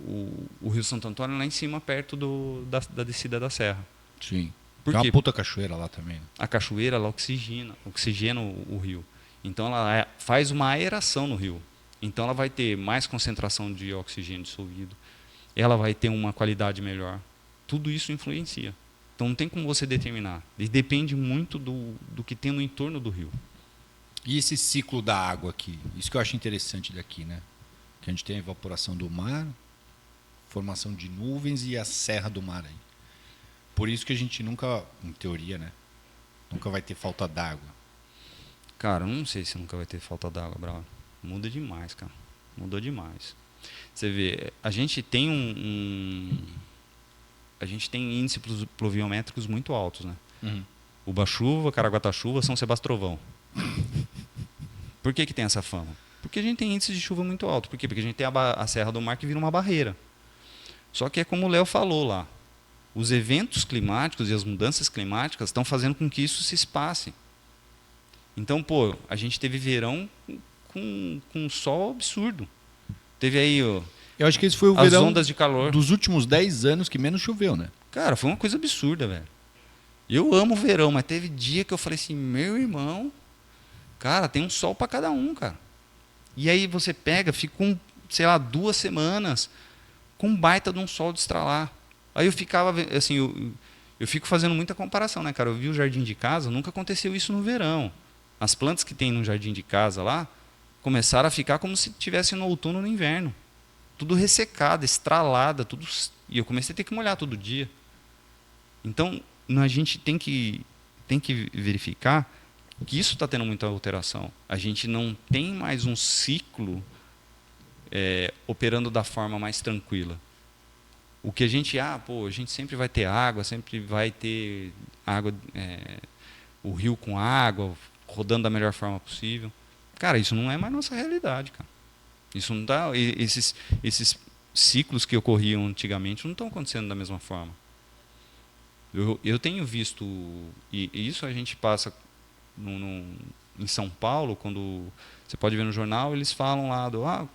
Rio Santo Antônio lá em cima, perto da descida da serra. Sim. Por Tem quê? uma puta cachoeira lá também. Né? A cachoeira ela oxigena o rio. Então ela faz uma aeração no rio. Então ela vai ter mais concentração de oxigênio dissolvido. Ela vai ter uma qualidade melhor. Tudo isso influencia. Então não tem como você determinar. E depende muito do que tem no entorno do rio. E esse ciclo da água aqui? Isso que eu acho interessante daqui, né? Que a gente tem a evaporação do mar, formação de nuvens e a serra do mar aí. Por isso que a gente nunca, em teoria, né? Nunca vai ter falta d'água. Cara, eu não sei se nunca vai ter falta d'água, Bravo. Muda demais, cara. Mudou demais. Você vê, a gente tem a gente tem índices pluviométricos muito altos, né? Uba-chuva, Caraguatá-chuva, São Sebastião-Trovão. Por que tem essa fama? Porque a gente tem índices de chuva muito alto. Por quê? Porque a gente tem a Serra do Mar que vira uma barreira. Só que é como o Léo falou lá. Os eventos climáticos e as mudanças climáticas estão fazendo com que isso se espace. Então, a gente teve verão com um sol absurdo. Teve aí eu acho que esse foi o as verão ondas de calor dos últimos 10 anos que menos choveu, né? Cara, foi uma coisa absurda, velho. Eu amo o verão, mas teve dia que eu falei assim, meu irmão, cara, tem um sol para cada um, cara. E aí você pega, fica com, 2 semanas com um baita de um sol de estralar. Aí eu ficava, assim, eu fico fazendo muita comparação, né, cara? Eu vi o jardim de casa, nunca aconteceu isso no verão. As plantas que tem no jardim de casa lá começaram a ficar como se estivesse no outono ou no inverno. Tudo ressecado, estralada, tudo. E eu comecei a ter que molhar todo dia. Então, a gente tem que verificar que isso está tendo muita alteração. A gente não tem mais um ciclo operando da forma mais tranquila. O que a gente sempre vai ter água, sempre vai ter água, o rio com água, rodando da melhor forma possível. Cara, isso não é mais nossa realidade, cara. Isso não dá. Esses ciclos que ocorriam antigamente não estão acontecendo da mesma forma. Eu tenho visto, e isso a gente passa em São Paulo, quando você pode ver no jornal, eles falam lá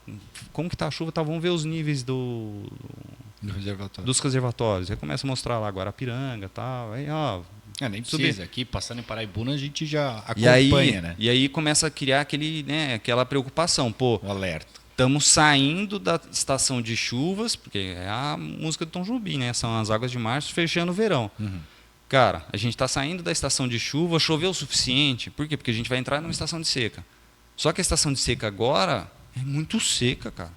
como que está a chuva, vamos ver os níveis dos reservatórios. Aí começa a mostrar lá Guarapiranga, tal, aí nem precisa, aqui passando em Paraibuna a gente já acompanha, né? E aí começa a criar aquela preocupação, o alerta. Estamos saindo da estação de chuvas, porque é a música do Tom Jobim, né? São as águas de março fechando o verão. Cara, a gente está saindo da estação de chuva, choveu o suficiente. Por quê? Porque a gente vai entrar numa estação de seca. Só que a estação de seca agora é muito seca, cara.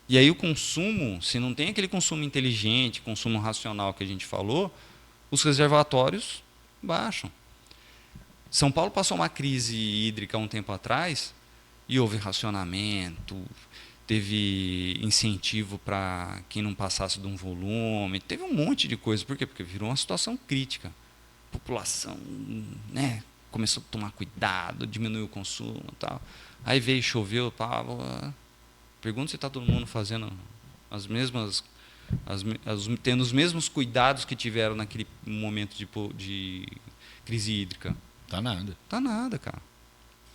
E aí o consumo, se não tem aquele consumo inteligente, consumo racional que a gente falou, os reservatórios baixam. São Paulo passou uma crise hídrica há um tempo atrás e houve racionamento, teve incentivo para quem não passasse de um volume, teve um monte de coisa. Por quê? Porque virou uma situação crítica. A população, né, começou a tomar cuidado, diminuiu o consumo e tal. Aí veio, choveu, pergunta se está todo mundo fazendo as mesmas, tendo os mesmos cuidados que tiveram naquele momento de crise hídrica. Tá nada. Tá nada, cara.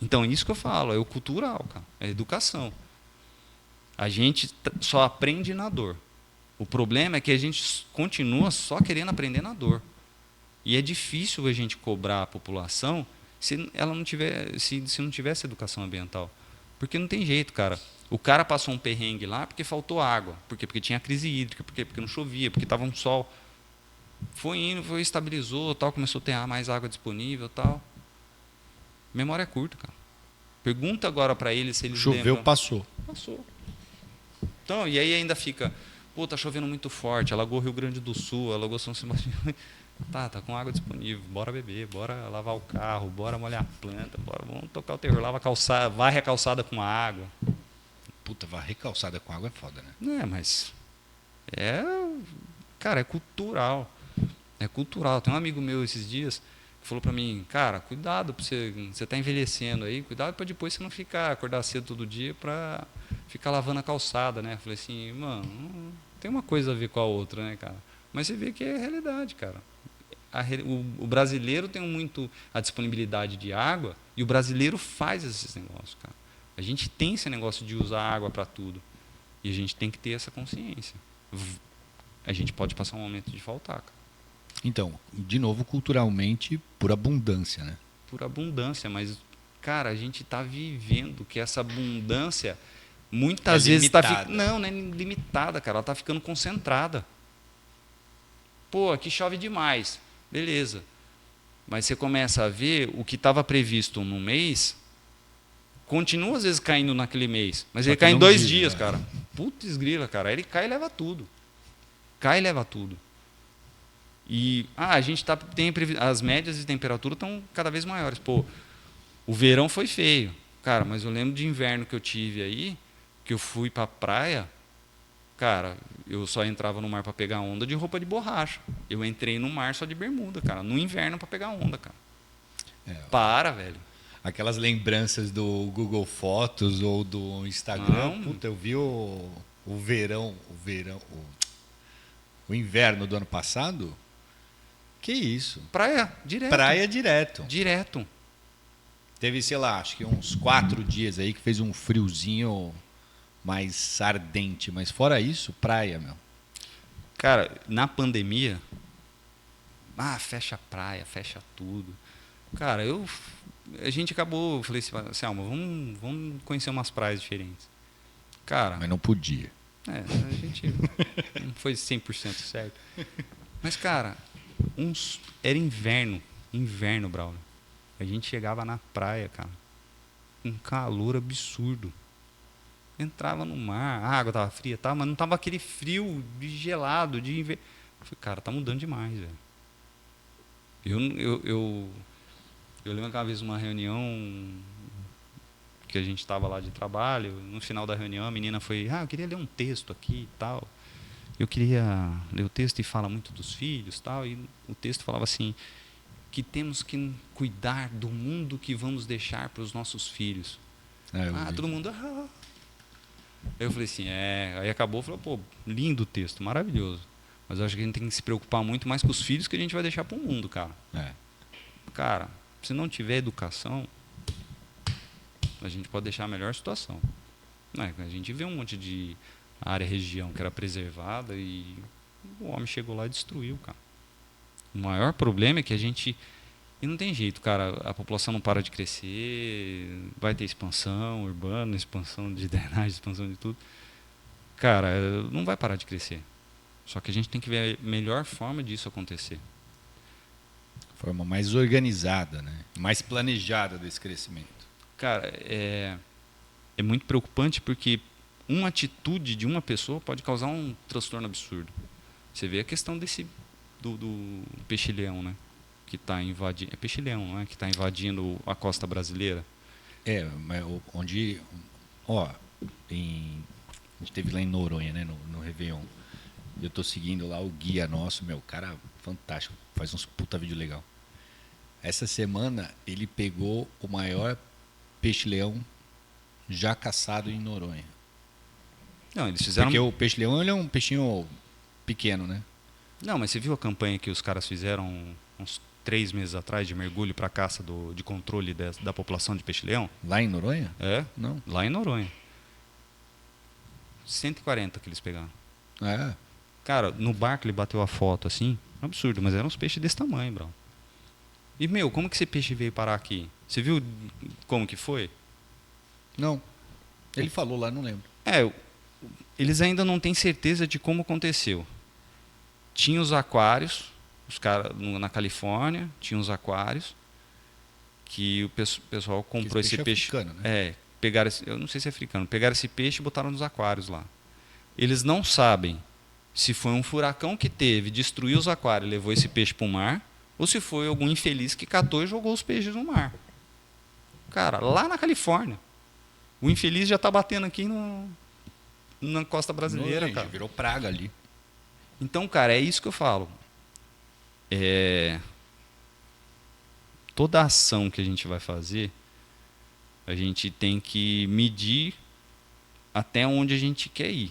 Então, isso que eu falo, é o cultural, cara. É a educação. A gente só aprende na dor. O problema é que a gente continua só querendo aprender na dor. E é difícil a gente cobrar a população se ela não tiver, se não tivesse educação ambiental. Porque não tem jeito, cara. O cara passou um perrengue lá porque faltou água. Por quê? Porque tinha crise hídrica. Por quê? Porque não chovia, porque estava um sol. Foi indo, estabilizou, tal, começou a ter mais água disponível, tal. Memória é curta, cara. Pergunta agora para eles se eles Choveu, lembram. passou. Passou. Então, e aí ainda fica, pô, tá chovendo muito forte, alagou Rio Grande do Sul, alagou São Sebastião. Tá com água disponível, bora beber, bora lavar o carro, bora molhar a planta, bora, vamos tocar o terror, lava a calçada, varre a calçada com água. Puta, varrer calçada com água é foda, né? Não é, mas cara, é cultural. É cultural. Tem um amigo meu esses dias que falou pra mim, cara, cuidado, você tá envelhecendo aí, cuidado para depois você não ficar, acordar cedo todo dia para ficar lavando a calçada, né? Eu falei assim, mano, tem uma coisa a ver com a outra, né, cara? Mas você vê que é a realidade, cara. O brasileiro tem muito a disponibilidade de água e o brasileiro faz esses negócios, cara. A gente tem esse negócio de usar água para tudo e a gente tem que ter essa consciência. A gente pode passar um momento de faltar, cara. Então, de novo, culturalmente, por abundância, né? Por abundância, mas, cara, a gente está vivendo que essa abundância muitas vezes está não é limitada, cara, ela está ficando concentrada. Pô, aqui chove demais, beleza. Mas você começa a ver o que estava previsto no mês, continua às vezes caindo naquele mês, mas ele cai em 2 dias, né? cara. Putz grila, cara, aí ele cai e leva tudo. Cai e leva tudo. E a gente tem as médias de temperatura estão cada vez maiores. Pô, o verão foi feio, cara, mas eu lembro de inverno que eu tive aí, que eu fui para a praia, cara, eu só entrava no mar para pegar onda de roupa de borracha. Eu entrei no mar só de bermuda, cara, no inverno para pegar onda, cara. Velho. Aquelas lembranças do Google Fotos ou do Instagram, puta, eu vi o inverno do ano passado. Que isso? Praia direto. Praia direto. Direto. Teve, sei lá, acho que uns 4 dias aí que fez um friozinho mais ardente. Mas fora isso, praia, meu. Cara, na pandemia, fecha a praia, fecha tudo. Cara, a gente acabou, falei assim, Alma, vamos conhecer umas praias diferentes. Cara... Mas não podia. A gente não foi 100% certo. Mas, cara... Era inverno, Braulio. A gente chegava na praia, cara, um calor absurdo. Entrava no mar, a água tava fria, mas não tava aquele frio de gelado, de inverno. Eu falei, cara, tá mudando demais, velho. Eu lembro que uma vez uma reunião que a gente estava lá de trabalho, no final da reunião a menina foi, eu queria ler um texto aqui e tal. Eu queria ler o texto e fala muito dos filhos, tal, e o texto falava assim, que temos que cuidar do mundo que vamos deixar para os nossos filhos. Todo mundo... Aí eu falei assim, aí acabou, falou, pô, lindo o texto, maravilhoso. Mas eu acho que a gente tem que se preocupar muito mais com os filhos que a gente vai deixar para o mundo, cara. Cara, se não tiver educação, a gente pode deixar a melhor situação. A gente vê um monte de... a área região que era preservada e o homem chegou lá e destruiu, cara. O maior problema é que a gente... E não tem jeito, cara. A população não para de crescer, vai ter expansão urbana, expansão de drenagem, expansão de tudo. Cara, não vai parar de crescer. Só que a gente tem que ver a melhor forma disso acontecer. Forma mais organizada, né? Mais planejada desse crescimento. Cara, é muito preocupante porque uma atitude de uma pessoa pode causar um transtorno absurdo. Você vê a questão do peixe-leão, né? Que está invadindo. É peixe-leão, não é? Que está invadindo a costa brasileira. Mas onde. Ó, a gente teve lá em Noronha, né? No Réveillon. Eu tô seguindo lá o guia nosso, meu, cara fantástico. Faz uns puta vídeo legal. Essa semana ele pegou o maior peixe-leão já caçado em Noronha. Não, eles fizeram. Porque o peixe-leão ele é um peixinho pequeno, né? Não, mas você viu a campanha que os caras fizeram uns 3 meses atrás de mergulho para caça de controle da população de peixe-leão? Lá em Noronha? É, Não. lá em Noronha. 140 que eles pegaram. É. Cara, no barco ele bateu a foto assim, absurdo, mas eram uns peixes desse tamanho, bro. E, meu, como que esse peixe veio parar aqui? Você viu como que foi? Não. Ele falou lá, não lembro. Eles ainda não têm certeza de como aconteceu. Tinha os aquários, os caras na Califórnia, tinha os aquários, que o pessoal comprou esse peixe. Africano, né? Pegaram eu não sei se é africano, pegaram esse peixe e botaram nos aquários lá. Eles não sabem se foi um furacão que teve, destruiu os aquários e levou esse peixe para o mar, ou se foi algum infeliz que catou e jogou os peixes no mar. Cara, lá na Califórnia. O infeliz já está batendo aqui na costa brasileira, cara. Virou praga ali. Então, cara, é isso que eu falo. Toda ação que a gente vai fazer, a gente tem que medir até onde a gente quer ir.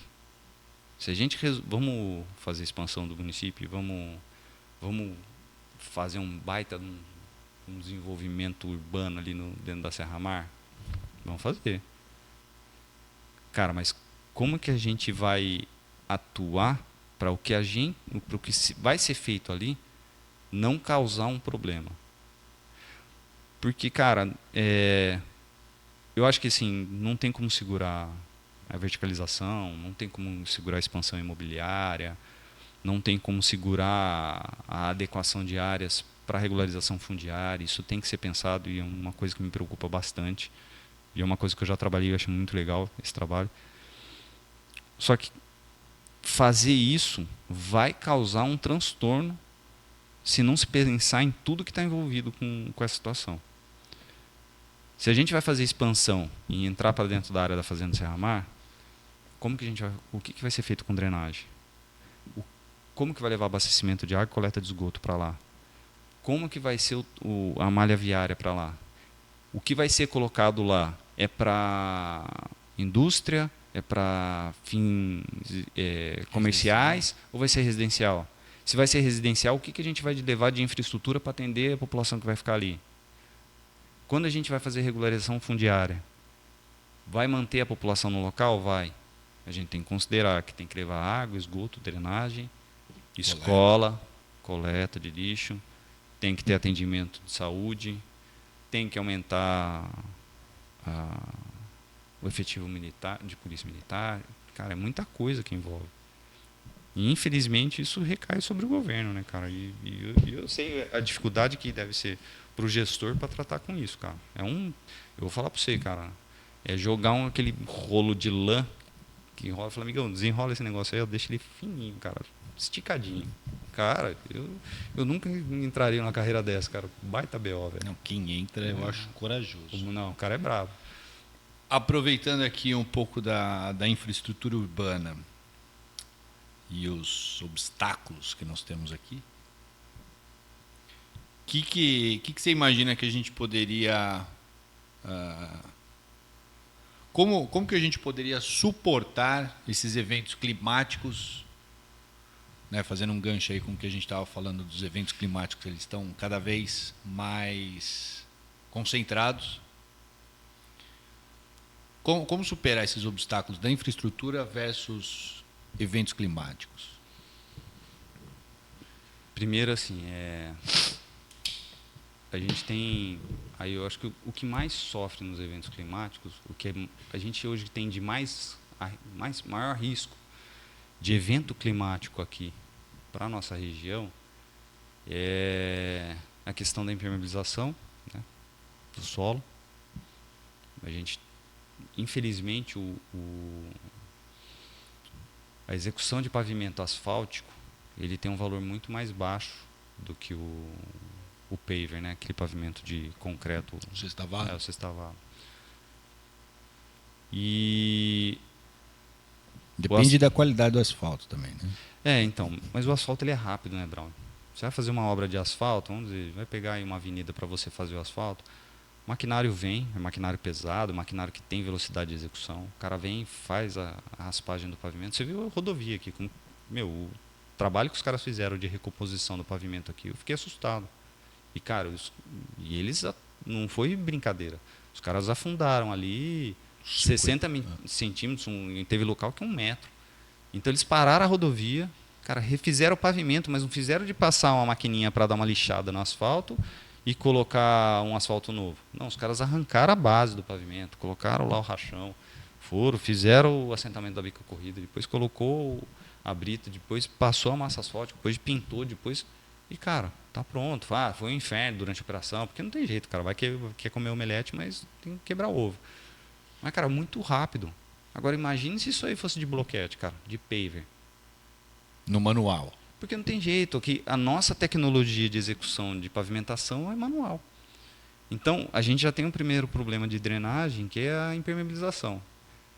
Se a gente vamos fazer expansão do município, vamos fazer um baita um desenvolvimento urbano ali dentro da Serra Mar, vamos fazer. Cara, mas como que a gente vai atuar para o que vai ser feito ali não causar um problema? Porque, cara, eu acho que assim, não tem como segurar a verticalização, não tem como segurar a expansão imobiliária, não tem como segurar a adequação de áreas para regularização fundiária. Isso tem que ser pensado e é uma coisa que me preocupa bastante. E é uma coisa que eu já trabalhei e acho muito legal esse trabalho. Só que fazer isso vai causar um transtorno se não se pensar em tudo que está envolvido com essa situação. Se a gente vai fazer expansão e entrar para dentro da área da Fazenda Serra Mar, o que vai ser feito com drenagem? Como que vai levar abastecimento de água e coleta de esgoto para lá? Como que vai ser a malha viária para lá? O que vai ser colocado lá é para indústria, é para fins comerciais ou vai ser residencial? Se vai ser residencial, o que a gente vai levar de infraestrutura para atender a população que vai ficar ali? Quando a gente vai fazer regularização fundiária, vai manter a população no local? Vai. A gente tem que considerar que tem que levar água, esgoto, drenagem, escola, coleta de lixo, tem que ter atendimento de saúde, tem que aumentar o efetivo militar, de polícia militar. Cara, é muita coisa que envolve. E, infelizmente, isso recai sobre o governo, né, cara? E eu sei a dificuldade que deve ser para o gestor para tratar com isso, cara. Eu vou falar para você, cara, é jogar aquele rolo de lã que enrola, fala, amigão, desenrola esse negócio aí, eu deixo ele fininho, cara, esticadinho. Cara, eu nunca entraria numa carreira dessa, cara. Baita BO, velho. Não, quem entra eu acho corajoso. Não, o cara é bravo. Aproveitando aqui um pouco da infraestrutura urbana e os obstáculos que nós temos aqui, o que você imagina que a gente poderia... Como que a gente poderia suportar esses eventos climáticos, né, fazendo um gancho aí com o que a gente estava falando dos eventos climáticos, eles estão cada vez mais concentrados. Como superar esses obstáculos da infraestrutura versus eventos climáticos? Primeiro, assim, a gente tem, aí eu acho que o que mais sofre nos eventos climáticos, o que a gente hoje tem de maior risco de evento climático aqui para a nossa região a questão da impermeabilização, né, do solo. A gente, infelizmente, a execução de pavimento asfáltico, ele tem um valor muito mais baixo do que o paver, né, aquele pavimento de concreto. O sexta-vara? O sexta-vara. E Depende da qualidade do asfalto também, né? Então, mas o asfalto ele é rápido, né, Brown? Você vai fazer uma obra de asfalto, vamos dizer, vai pegar aí uma avenida para você fazer o asfalto, o maquinário vem, é maquinário pesado, maquinário que tem velocidade de execução, o cara vem e faz a raspagem do pavimento. Você viu a rodovia aqui, o trabalho que os caras fizeram de recomposição do pavimento aqui, eu fiquei assustado. E, cara, eles não foi brincadeira, os caras afundaram ali 60 centímetros, teve local que é 1 metro. Então eles pararam a rodovia, cara, refizeram o pavimento, mas não fizeram de passar uma maquininha para dar uma lixada no asfalto e colocar um asfalto novo. Não, os caras arrancaram a base do pavimento, colocaram lá o rachão, fizeram o assentamento da bica corrida, depois colocou a brita, depois passou a massa asfáltica, depois pintou, e, cara, tá pronto. Foi um inferno durante a operação, porque não tem jeito, cara, quer comer omelete, mas tem que quebrar o ovo. Mas, cara, muito rápido. Agora, imagine se isso aí fosse de bloquete, cara, de paver. No manual. Porque não tem jeito, que a nossa tecnologia de execução de pavimentação é manual. Então, a gente já tem um primeiro problema de drenagem, que é a impermeabilização.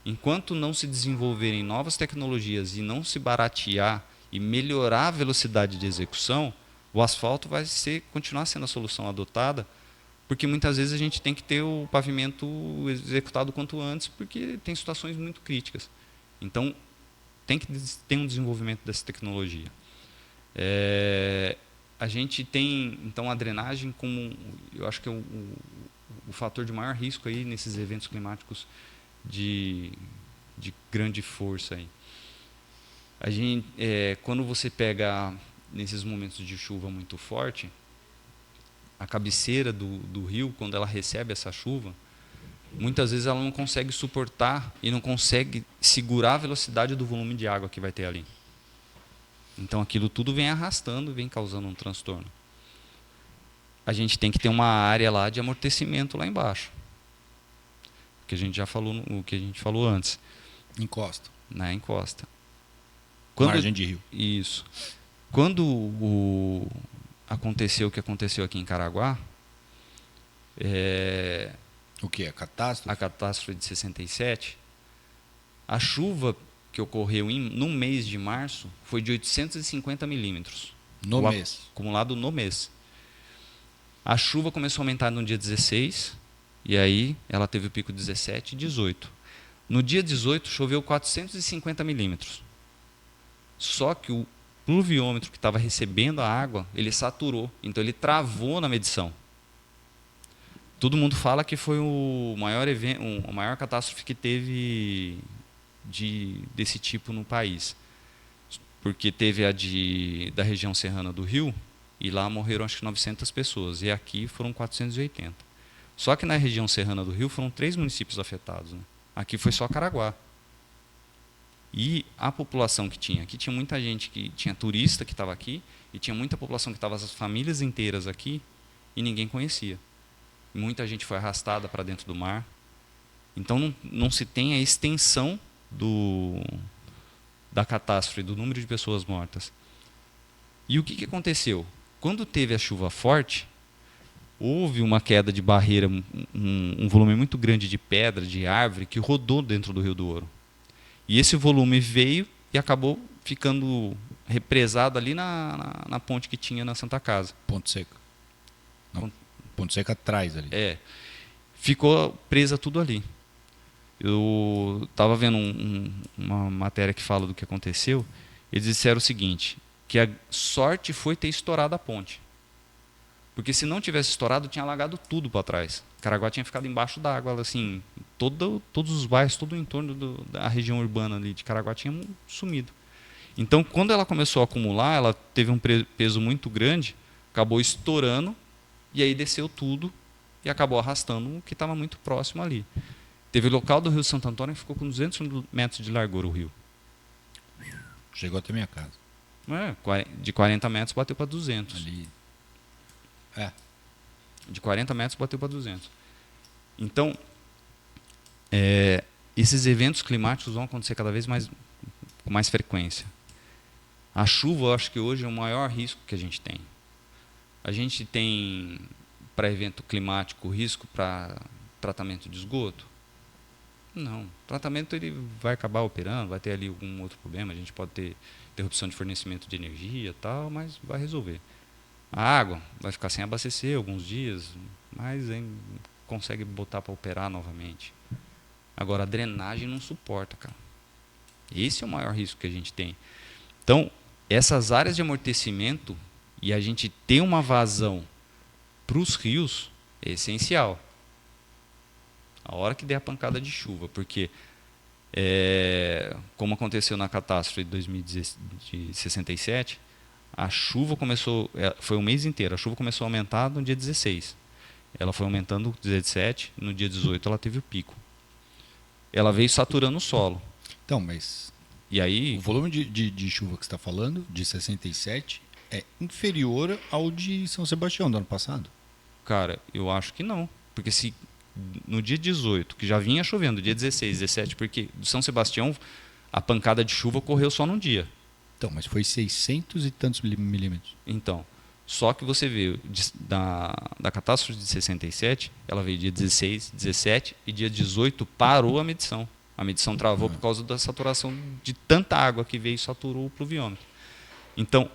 Enquanto não se desenvolverem novas tecnologias e não se baratear e melhorar a velocidade de execução, o asfalto vai continuar sendo a solução adotada, porque muitas vezes a gente tem que ter o pavimento executado quanto antes, porque tem situações muito críticas. Então, tem que ter um desenvolvimento dessa tecnologia. A gente tem, então, a drenagem como, eu acho que é o fator de maior risco aí nesses eventos climáticos de grande força aí. A gente, quando você pega nesses momentos de chuva muito forte, a cabeceira do rio, quando ela recebe essa chuva, muitas vezes ela não consegue suportar e não consegue segurar a velocidade do volume de água que vai ter ali. Então aquilo tudo vem arrastando, vem causando um transtorno. A gente tem que ter uma área lá de amortecimento lá embaixo. Que a gente já falou, o que a gente falou antes. Encosta. Na encosta. Margem de rio. Isso. Quando aconteceu o que aconteceu aqui em Caraguá, o que? A catástrofe? A catástrofe de 67, a chuva que ocorreu no mês de março foi de 850 milímetros. No mês? Acumulado no mês. A chuva começou a aumentar no dia 16, e aí ela teve o pico 17 e 18. No dia 18 choveu 450 milímetros. Só que o pluviômetro que estava recebendo a água, ele saturou, então ele travou na medição. Todo mundo fala que foi o maior evento, a maior catástrofe que teve desse tipo no país. Porque teve a da região serrana do Rio, e lá morreram acho que 900 pessoas, e aqui foram 480. Só que na região serrana do Rio foram 3 municípios afetados, né? Aqui foi só Caraguá. E a população que tinha? Aqui tinha muita gente, que tinha turista que estava aqui, e tinha muita população que estava, as famílias inteiras aqui, e ninguém conhecia. Muita gente foi arrastada para dentro do mar. Então não se tem a extensão da catástrofe, do número de pessoas mortas. E o que aconteceu? Quando teve a chuva forte, houve uma queda de barreira, um volume muito grande de pedra, de árvore, que rodou dentro do Rio do Ouro. E esse volume veio e acabou ficando represado ali na ponte que tinha na Santa Casa. Ponte Seca. Ponte Seca atrás ali. Ficou presa tudo ali. Eu estava vendo uma matéria que fala do que aconteceu. Eles disseram o seguinte, que a sorte foi ter estourado a ponte. Porque se não tivesse estourado, tinha alagado tudo para trás. Caraguá tinha ficado embaixo d'água, assim, todos os bairros, todo o entorno da região urbana ali de Caraguá tinha sumido. Então, quando ela começou a acumular, ela teve um peso muito grande, acabou estourando, e aí desceu tudo e acabou arrastando o que estava muito próximo ali. Teve o local do Rio Santo Antônio que ficou com 200 metros de largura o rio. Chegou até minha casa. De 40 metros bateu para 200. Ali. É. De 40 metros bateu para 200. Então, esses eventos climáticos vão acontecer cada vez mais com mais frequência. A chuva, eu acho que hoje é o maior risco que a gente tem. A gente tem, para evento climático, risco para tratamento de esgoto? Não. O tratamento ele vai acabar operando, vai ter ali algum outro problema, a gente pode ter interrupção de fornecimento de energia e tal, mas vai resolver. A água vai ficar sem abastecer alguns dias, mas consegue botar para operar novamente. Agora, a drenagem não suporta, cara. Esse é o maior risco que a gente tem. Então, essas áreas de amortecimento e a gente ter uma vazão para os rios é essencial. A hora que der a pancada de chuva, porque como aconteceu na catástrofe de 1967, a chuva começou, foi um mês inteiro, a chuva começou a aumentar no dia 16. Ela foi aumentando no dia 17, no dia 18 ela teve o pico. Ela veio saturando o solo. Então, mas E aí, o volume de chuva que você está falando, de 67, é inferior ao de São Sebastião do ano passado. cara, eu acho que não. Porque se no dia 18, que já vinha chovendo, dia 16, 17, porque do São Sebastião a pancada de chuva ocorreu só num dia. Então, mas foi 600 e tantos milímetros. Então, só que você vê da catástrofe de 67, ela veio dia 16, 17 e dia 18 parou a medição. A medição travou por causa da saturação de tanta água que veio e saturou o pluviômetro. Então,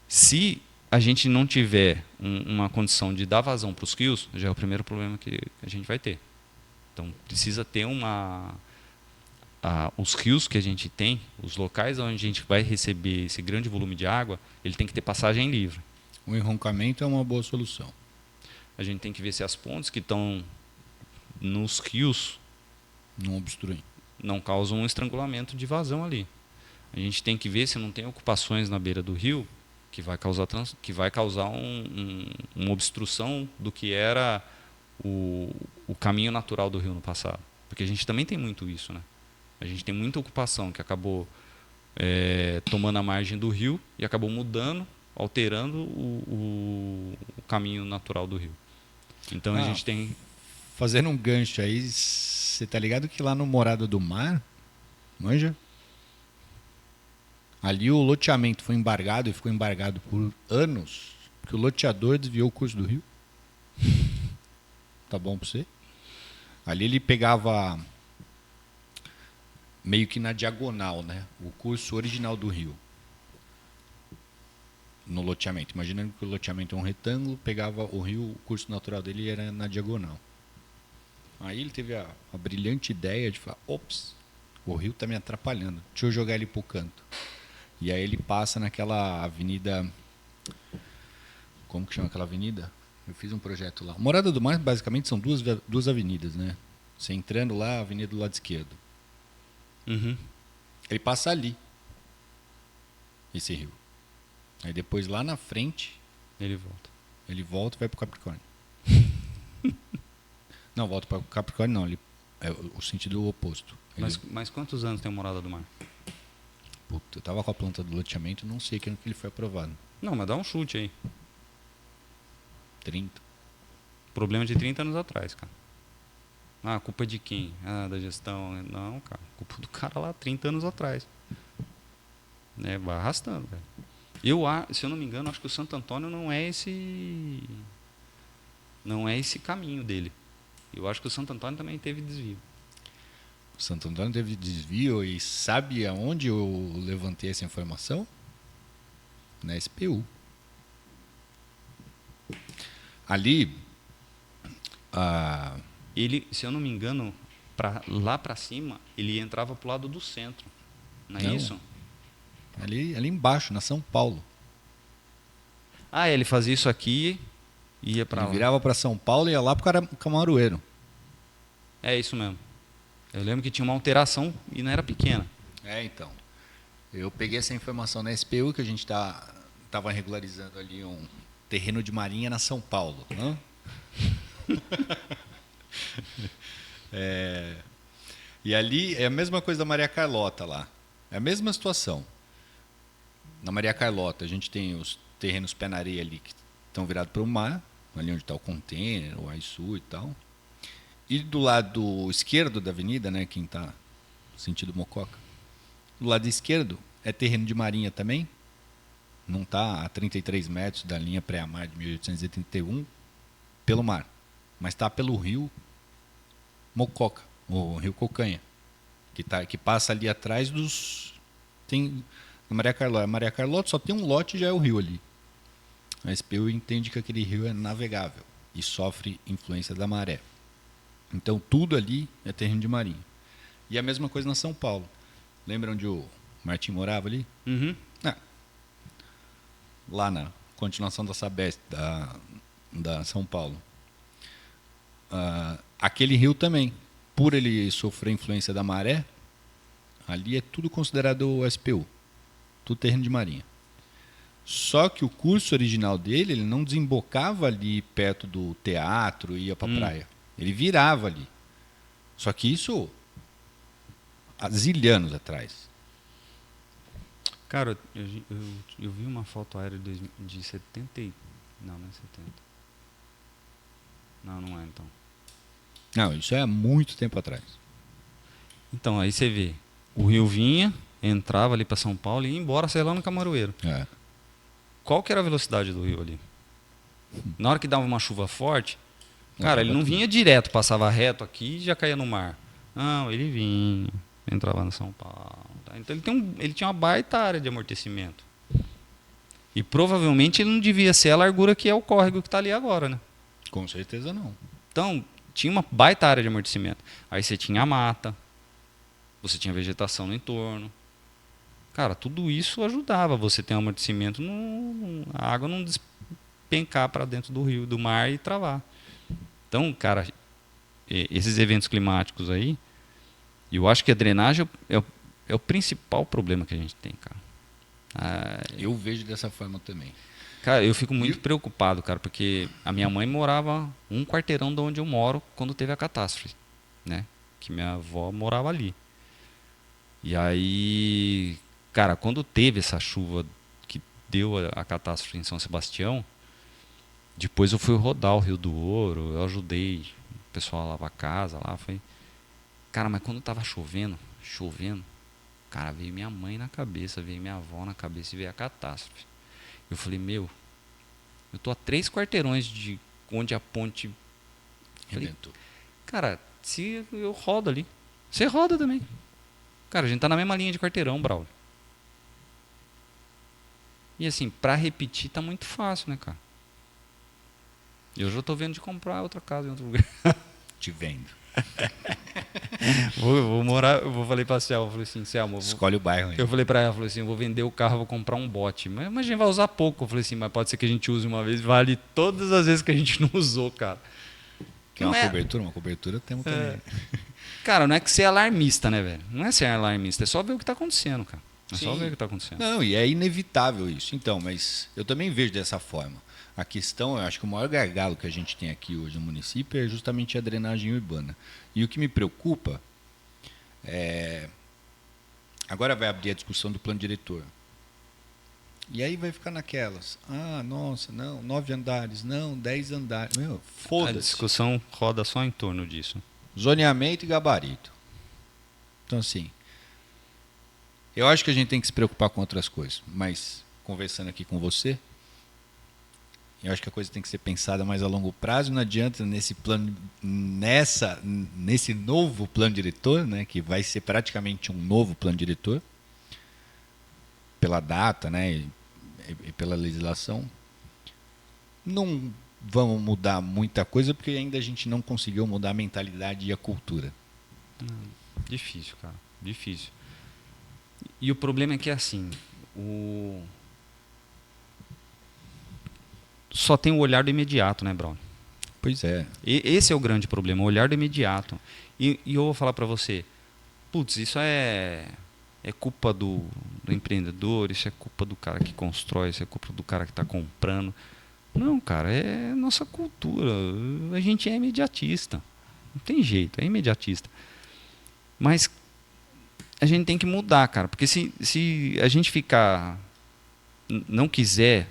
se a gente não tiver uma condição de dar vazão para os rios, já é o primeiro problema que a gente vai ter. Então, precisa ter os rios que a gente tem, os locais onde a gente vai receber esse grande volume de água, ele tem que ter passagem livre. O enroncamento é uma boa solução. A gente tem que ver se as pontes que estão nos rios Não obstruir. não causam um estrangulamento de vazão ali. A gente tem que ver se não tem ocupações na beira do rio que vai causar uma obstrução do que era o caminho natural do rio no passado. Porque a gente também tem muito isso, né? A gente tem muita ocupação que acabou tomando a margem do rio e acabou mudando, alterando o caminho natural do rio. Então a gente tem... Fazendo um gancho aí, você tá ligado que lá no Morada do Mar, manja? Ali o loteamento foi embargado e ficou embargado por anos, porque o loteador desviou o curso do rio. Tá bom pra você? Ali ele pegava meio que na diagonal, né? O curso original do rio. No loteamento. Imaginando que o loteamento é um retângulo, pegava o rio, o curso natural dele era na diagonal. Aí ele teve a brilhante ideia de falar, ops, o rio tá me atrapalhando, deixa eu jogar ele pro canto. E aí ele passa naquela avenida, como que chama aquela avenida? Eu fiz um projeto lá. Morada do Mar basicamente são duas avenidas, né? Você entrando lá, a avenida do lado esquerdo. Uhum. Ele passa ali, esse rio. Aí depois lá na frente, Ele volta. ele volta e vai pro Capricórnio. Não, volta para o Capricórnio não, ele é o sentido oposto. Mas quantos anos tem o Morada do Mar? Puta, eu tava com a planta do loteamento, não sei que ano que ele foi aprovado. Não, mas dá um chute aí. 30. Problema de 30 anos atrás, cara. Ah, culpa de quem? Ah, da gestão. Não, cara. Culpa do cara lá 30 anos atrás. Vai arrastando, velho. Se eu não me engano, acho que o Santo Antônio não é esse caminho dele. Eu acho que o Santo Antônio também teve desvio. O Santo Antônio teve desvio e sabe aonde eu levantei essa informação? Na SPU. Ali, Ele, se eu não me engano, lá para cima, ele entrava pro lado do centro. Não é Não. isso? ali embaixo, na São Paulo. Ah, ele fazia isso aqui e ia para Ele lá. virava para São Paulo e ia lá para Camaroeiro. É isso mesmo. Eu lembro que tinha uma alteração e não era pequena. Então. Eu peguei essa informação na SPU que a gente tava regularizando ali um terreno de marinha na São Paulo. Né? E ali é a mesma coisa da Maria Carlota lá. É a mesma situação. Na Maria Carlota a gente tem os terrenos pé na areia ali que estão virados para o mar, ali onde está o container, o Aisu e tal. E do lado esquerdo da avenida, né, quem está sentido Mococa, do lado esquerdo é terreno de marinha também. Não está a 33 metros da linha pré-mar de 1831 pelo mar, mas está pelo rio Mococa, o rio Cocanha, que passa ali atrás dos... Tem a Maria Carlota. A Maria Carlota só tem um lote e já é o rio ali. A SPU entende que aquele rio é navegável e sofre influência da maré. Então tudo ali é terreno de marinha. E a mesma coisa na São Paulo. Lembra onde o Martim morava ali? Uhum. Lá na continuação da Sabesp, da São Paulo. Aquele rio também, por ele sofrer influência da maré, ali é tudo considerado SPU. Tudo terreno de marinha. Só que o curso original dele, ele não desembocava ali perto do teatro e ia para a praia. Ele virava ali. Só que isso há zilhanos atrás. Cara, eu vi uma foto aérea de 70 e... Não, não é 70. Não é então. Não, isso é há muito tempo atrás. Então, aí você vê, o rio vinha, entrava ali para São Paulo e ia embora, sei lá, no Camaroeiro. É. Qual que era a velocidade do rio ali? Na hora que dava uma chuva forte, cara, ele não vinha direto, passava reto aqui e já caía no mar. Não, ele vinha, entrava no São Paulo. Tá? Então ele tinha uma baita área de amortecimento. E provavelmente ele não devia ser a largura que é o córrego que está ali agora, né? Com certeza não. Então, tinha uma baita área de amortecimento. Aí você tinha a mata, você tinha vegetação no entorno. Cara, tudo isso ajudava você ter um amortecimento, a água não despencar para dentro do rio, do mar e travar. Então, cara, esses eventos climáticos aí, eu acho que a drenagem é o principal problema que a gente tem, cara. Eu vejo dessa forma também. Cara, eu fico muito preocupado, cara, porque a minha mãe morava um quarteirão de onde eu moro quando teve a catástrofe, né? Que minha avó morava ali. E aí, cara, quando teve essa chuva que deu a catástrofe em São Sebastião, depois eu fui rodar o Rio do Ouro, eu ajudei o pessoal a lavar a casa lá, foi... Cara, mas quando tava chovendo, cara, veio minha mãe na cabeça, veio minha avó na cabeça e veio a catástrofe. Eu falei, eu tô a 3 quarteirões de onde a ponte... Falei, cara, se eu rodo ali, você roda também. Cara, a gente tá na mesma linha de quarteirão, Braulio. E assim, pra repetir tá muito fácil, né, cara? Eu já tô vendo de comprar outra casa em outro lugar. Te vendo. Vou morar, eu falei pra Selma, eu falei assim, Selma, escolhe o bairro aí. Eu falei pra ela, falei assim, eu vou vender o carro, vou comprar um bote. Mas a gente vai usar pouco. Eu falei assim, mas pode ser que a gente use uma vez, vale todas as vezes que a gente não usou, cara. Quer uma cobertura? Uma cobertura temos também. Cara, não é que ser alarmista, né, velho? Não é ser alarmista, é só ver o que tá acontecendo, cara. É só ver o que tá acontecendo. Não, e é inevitável isso. Então, mas eu também vejo dessa forma. A questão, eu acho que o maior gargalo que a gente tem aqui hoje no município é justamente a drenagem urbana. E o que me preocupa é... Agora vai abrir a discussão do plano diretor. E aí vai ficar naquelas. Ah, nossa, não, 9 andares, não, 10 andares. Meu, foda-se. A discussão roda só em torno disso. Zoneamento e gabarito. Então, assim, eu acho que a gente tem que se preocupar com outras coisas. Mas, conversando aqui com você, eu acho que a coisa tem que ser pensada mais a longo prazo. Não adianta nesse plano, nesse novo plano diretor, né, que vai ser praticamente um novo plano diretor, pela data, né, e pela legislação, não vamos mudar muita coisa porque ainda a gente não conseguiu mudar a mentalidade e a cultura. Difícil, cara, difícil. E o problema é que assim, só tem o olhar do imediato, né, Brown? Pois é. Esse é o grande problema, o olhar do imediato. E eu vou falar para você, putz, isso é culpa do empreendedor, isso é culpa do cara que constrói, isso é culpa do cara que está comprando. Não, cara, é nossa cultura. A gente é imediatista. Não tem jeito, é imediatista. Mas a gente tem que mudar, cara, porque se a gente ficar não quiser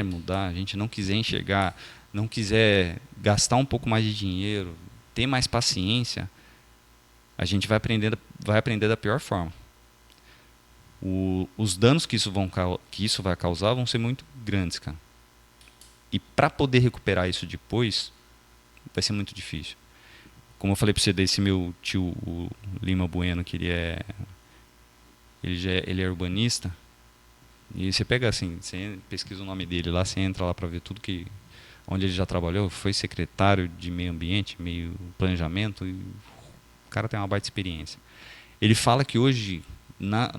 mudar, a gente não quiser enxergar, não quiser gastar um pouco mais de dinheiro, ter mais paciência, a gente vai aprender da pior forma. Os danos que isso vai causar vão ser muito grandes, cara. E para poder recuperar isso depois, vai ser muito difícil. Como eu falei para você desse meu tio, o Lima Bueno, que ele é urbanista. E você pega assim, você pesquisa o nome dele lá, você entra lá para ver tudo onde ele já trabalhou, foi secretário de meio ambiente, meio planejamento, e o cara tem uma baita experiência. Ele fala que hoje, na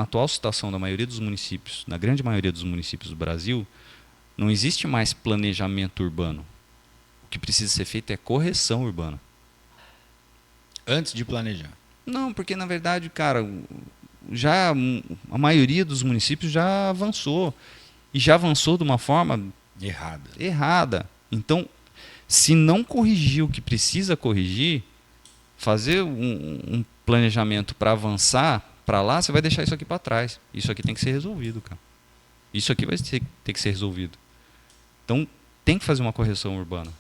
atual situação da maioria dos municípios, na grande maioria dos municípios do Brasil, não existe mais planejamento urbano. O que precisa ser feito é correção urbana. Antes de planejar. Não, porque na verdade, cara, já a maioria dos municípios já avançou. E já avançou de uma forma errada. Então, se não corrigir o que precisa corrigir, fazer um planejamento para avançar para lá, você vai deixar isso aqui para trás. Isso aqui tem que ser resolvido, cara. Isso aqui vai ter que ser resolvido. Então, tem que fazer uma correção urbana.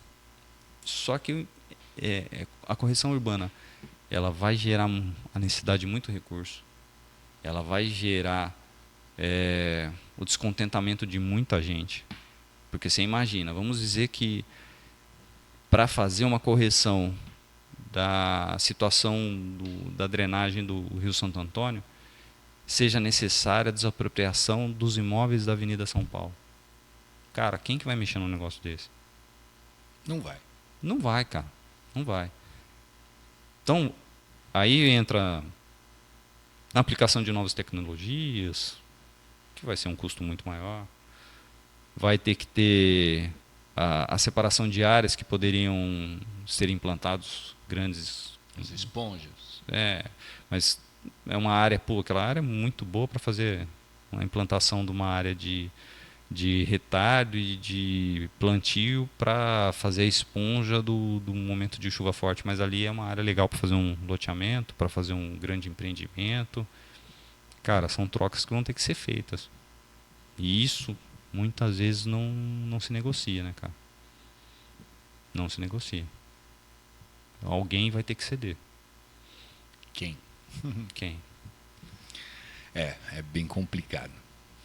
Só que a correção urbana, ela vai gerar a necessidade de muito recurso. Ela vai gerar o descontentamento de muita gente. Porque você imagina, vamos dizer que para fazer uma correção da situação da drenagem do Rio Santo Antônio, seja necessária a desapropriação dos imóveis da Avenida São Paulo. Cara, quem que vai mexer num negócio desse? Não vai. Não vai, cara. Não vai. Então, aí entra a aplicação de novas tecnologias, que vai ser um custo muito maior. Vai ter que ter a separação de áreas que poderiam ser implantados grandes... As esponjas. Mas é uma área, aquela área é muito boa para fazer uma implantação de uma área de retalho e de plantio para fazer a esponja do momento de chuva forte, mas ali é uma área legal para fazer um loteamento, para fazer um grande empreendimento. Cara, são trocas que vão ter que ser feitas. E isso muitas vezes não se negocia, né, cara? Não se negocia. Alguém vai ter que ceder. Quem? Quem? É bem complicado.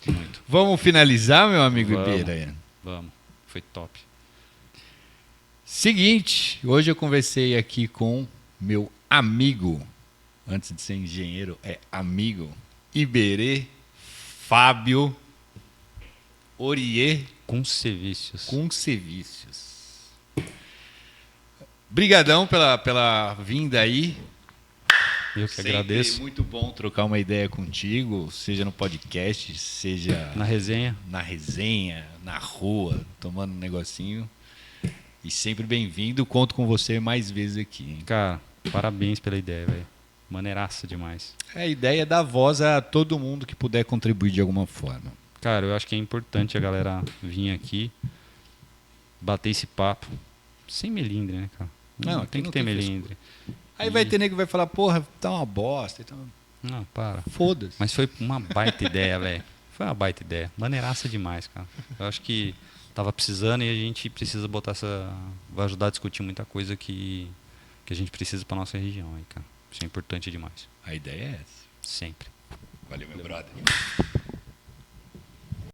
Muito. Vamos finalizar, meu amigo Vamos. Ibeira? Vamos. Foi top. Seguinte, hoje eu conversei aqui com meu amigo, antes de ser engenheiro, amigo, Iberê Fábio Orier Conservícios. Brigadão pela vinda aí. Eu que Sempre agradeço. muito bom trocar uma ideia contigo, seja no podcast, seja Na resenha. na rua, tomando um negocinho. E sempre bem-vindo, conto com você mais vezes aqui, hein? Cara, parabéns pela ideia, velho. Maneiraça demais. A ideia é dar voz a todo mundo que puder contribuir de alguma forma. Cara, eu acho que é importante a galera vir aqui, bater esse papo, sem melindre, né, cara? Não, tem que ter melindre. Aí vai ter nego que vai falar, porra, tá uma bosta. Então... Não, para. Foda-se. Mas foi uma baita ideia, velho. Foi uma baita ideia. Maneiraça demais, cara. Eu acho que tava precisando e a gente precisa botar vai ajudar a discutir muita coisa que a gente precisa pra nossa região aí, cara. Isso é importante demais. A ideia é essa. Sempre. Valeu, meu brother.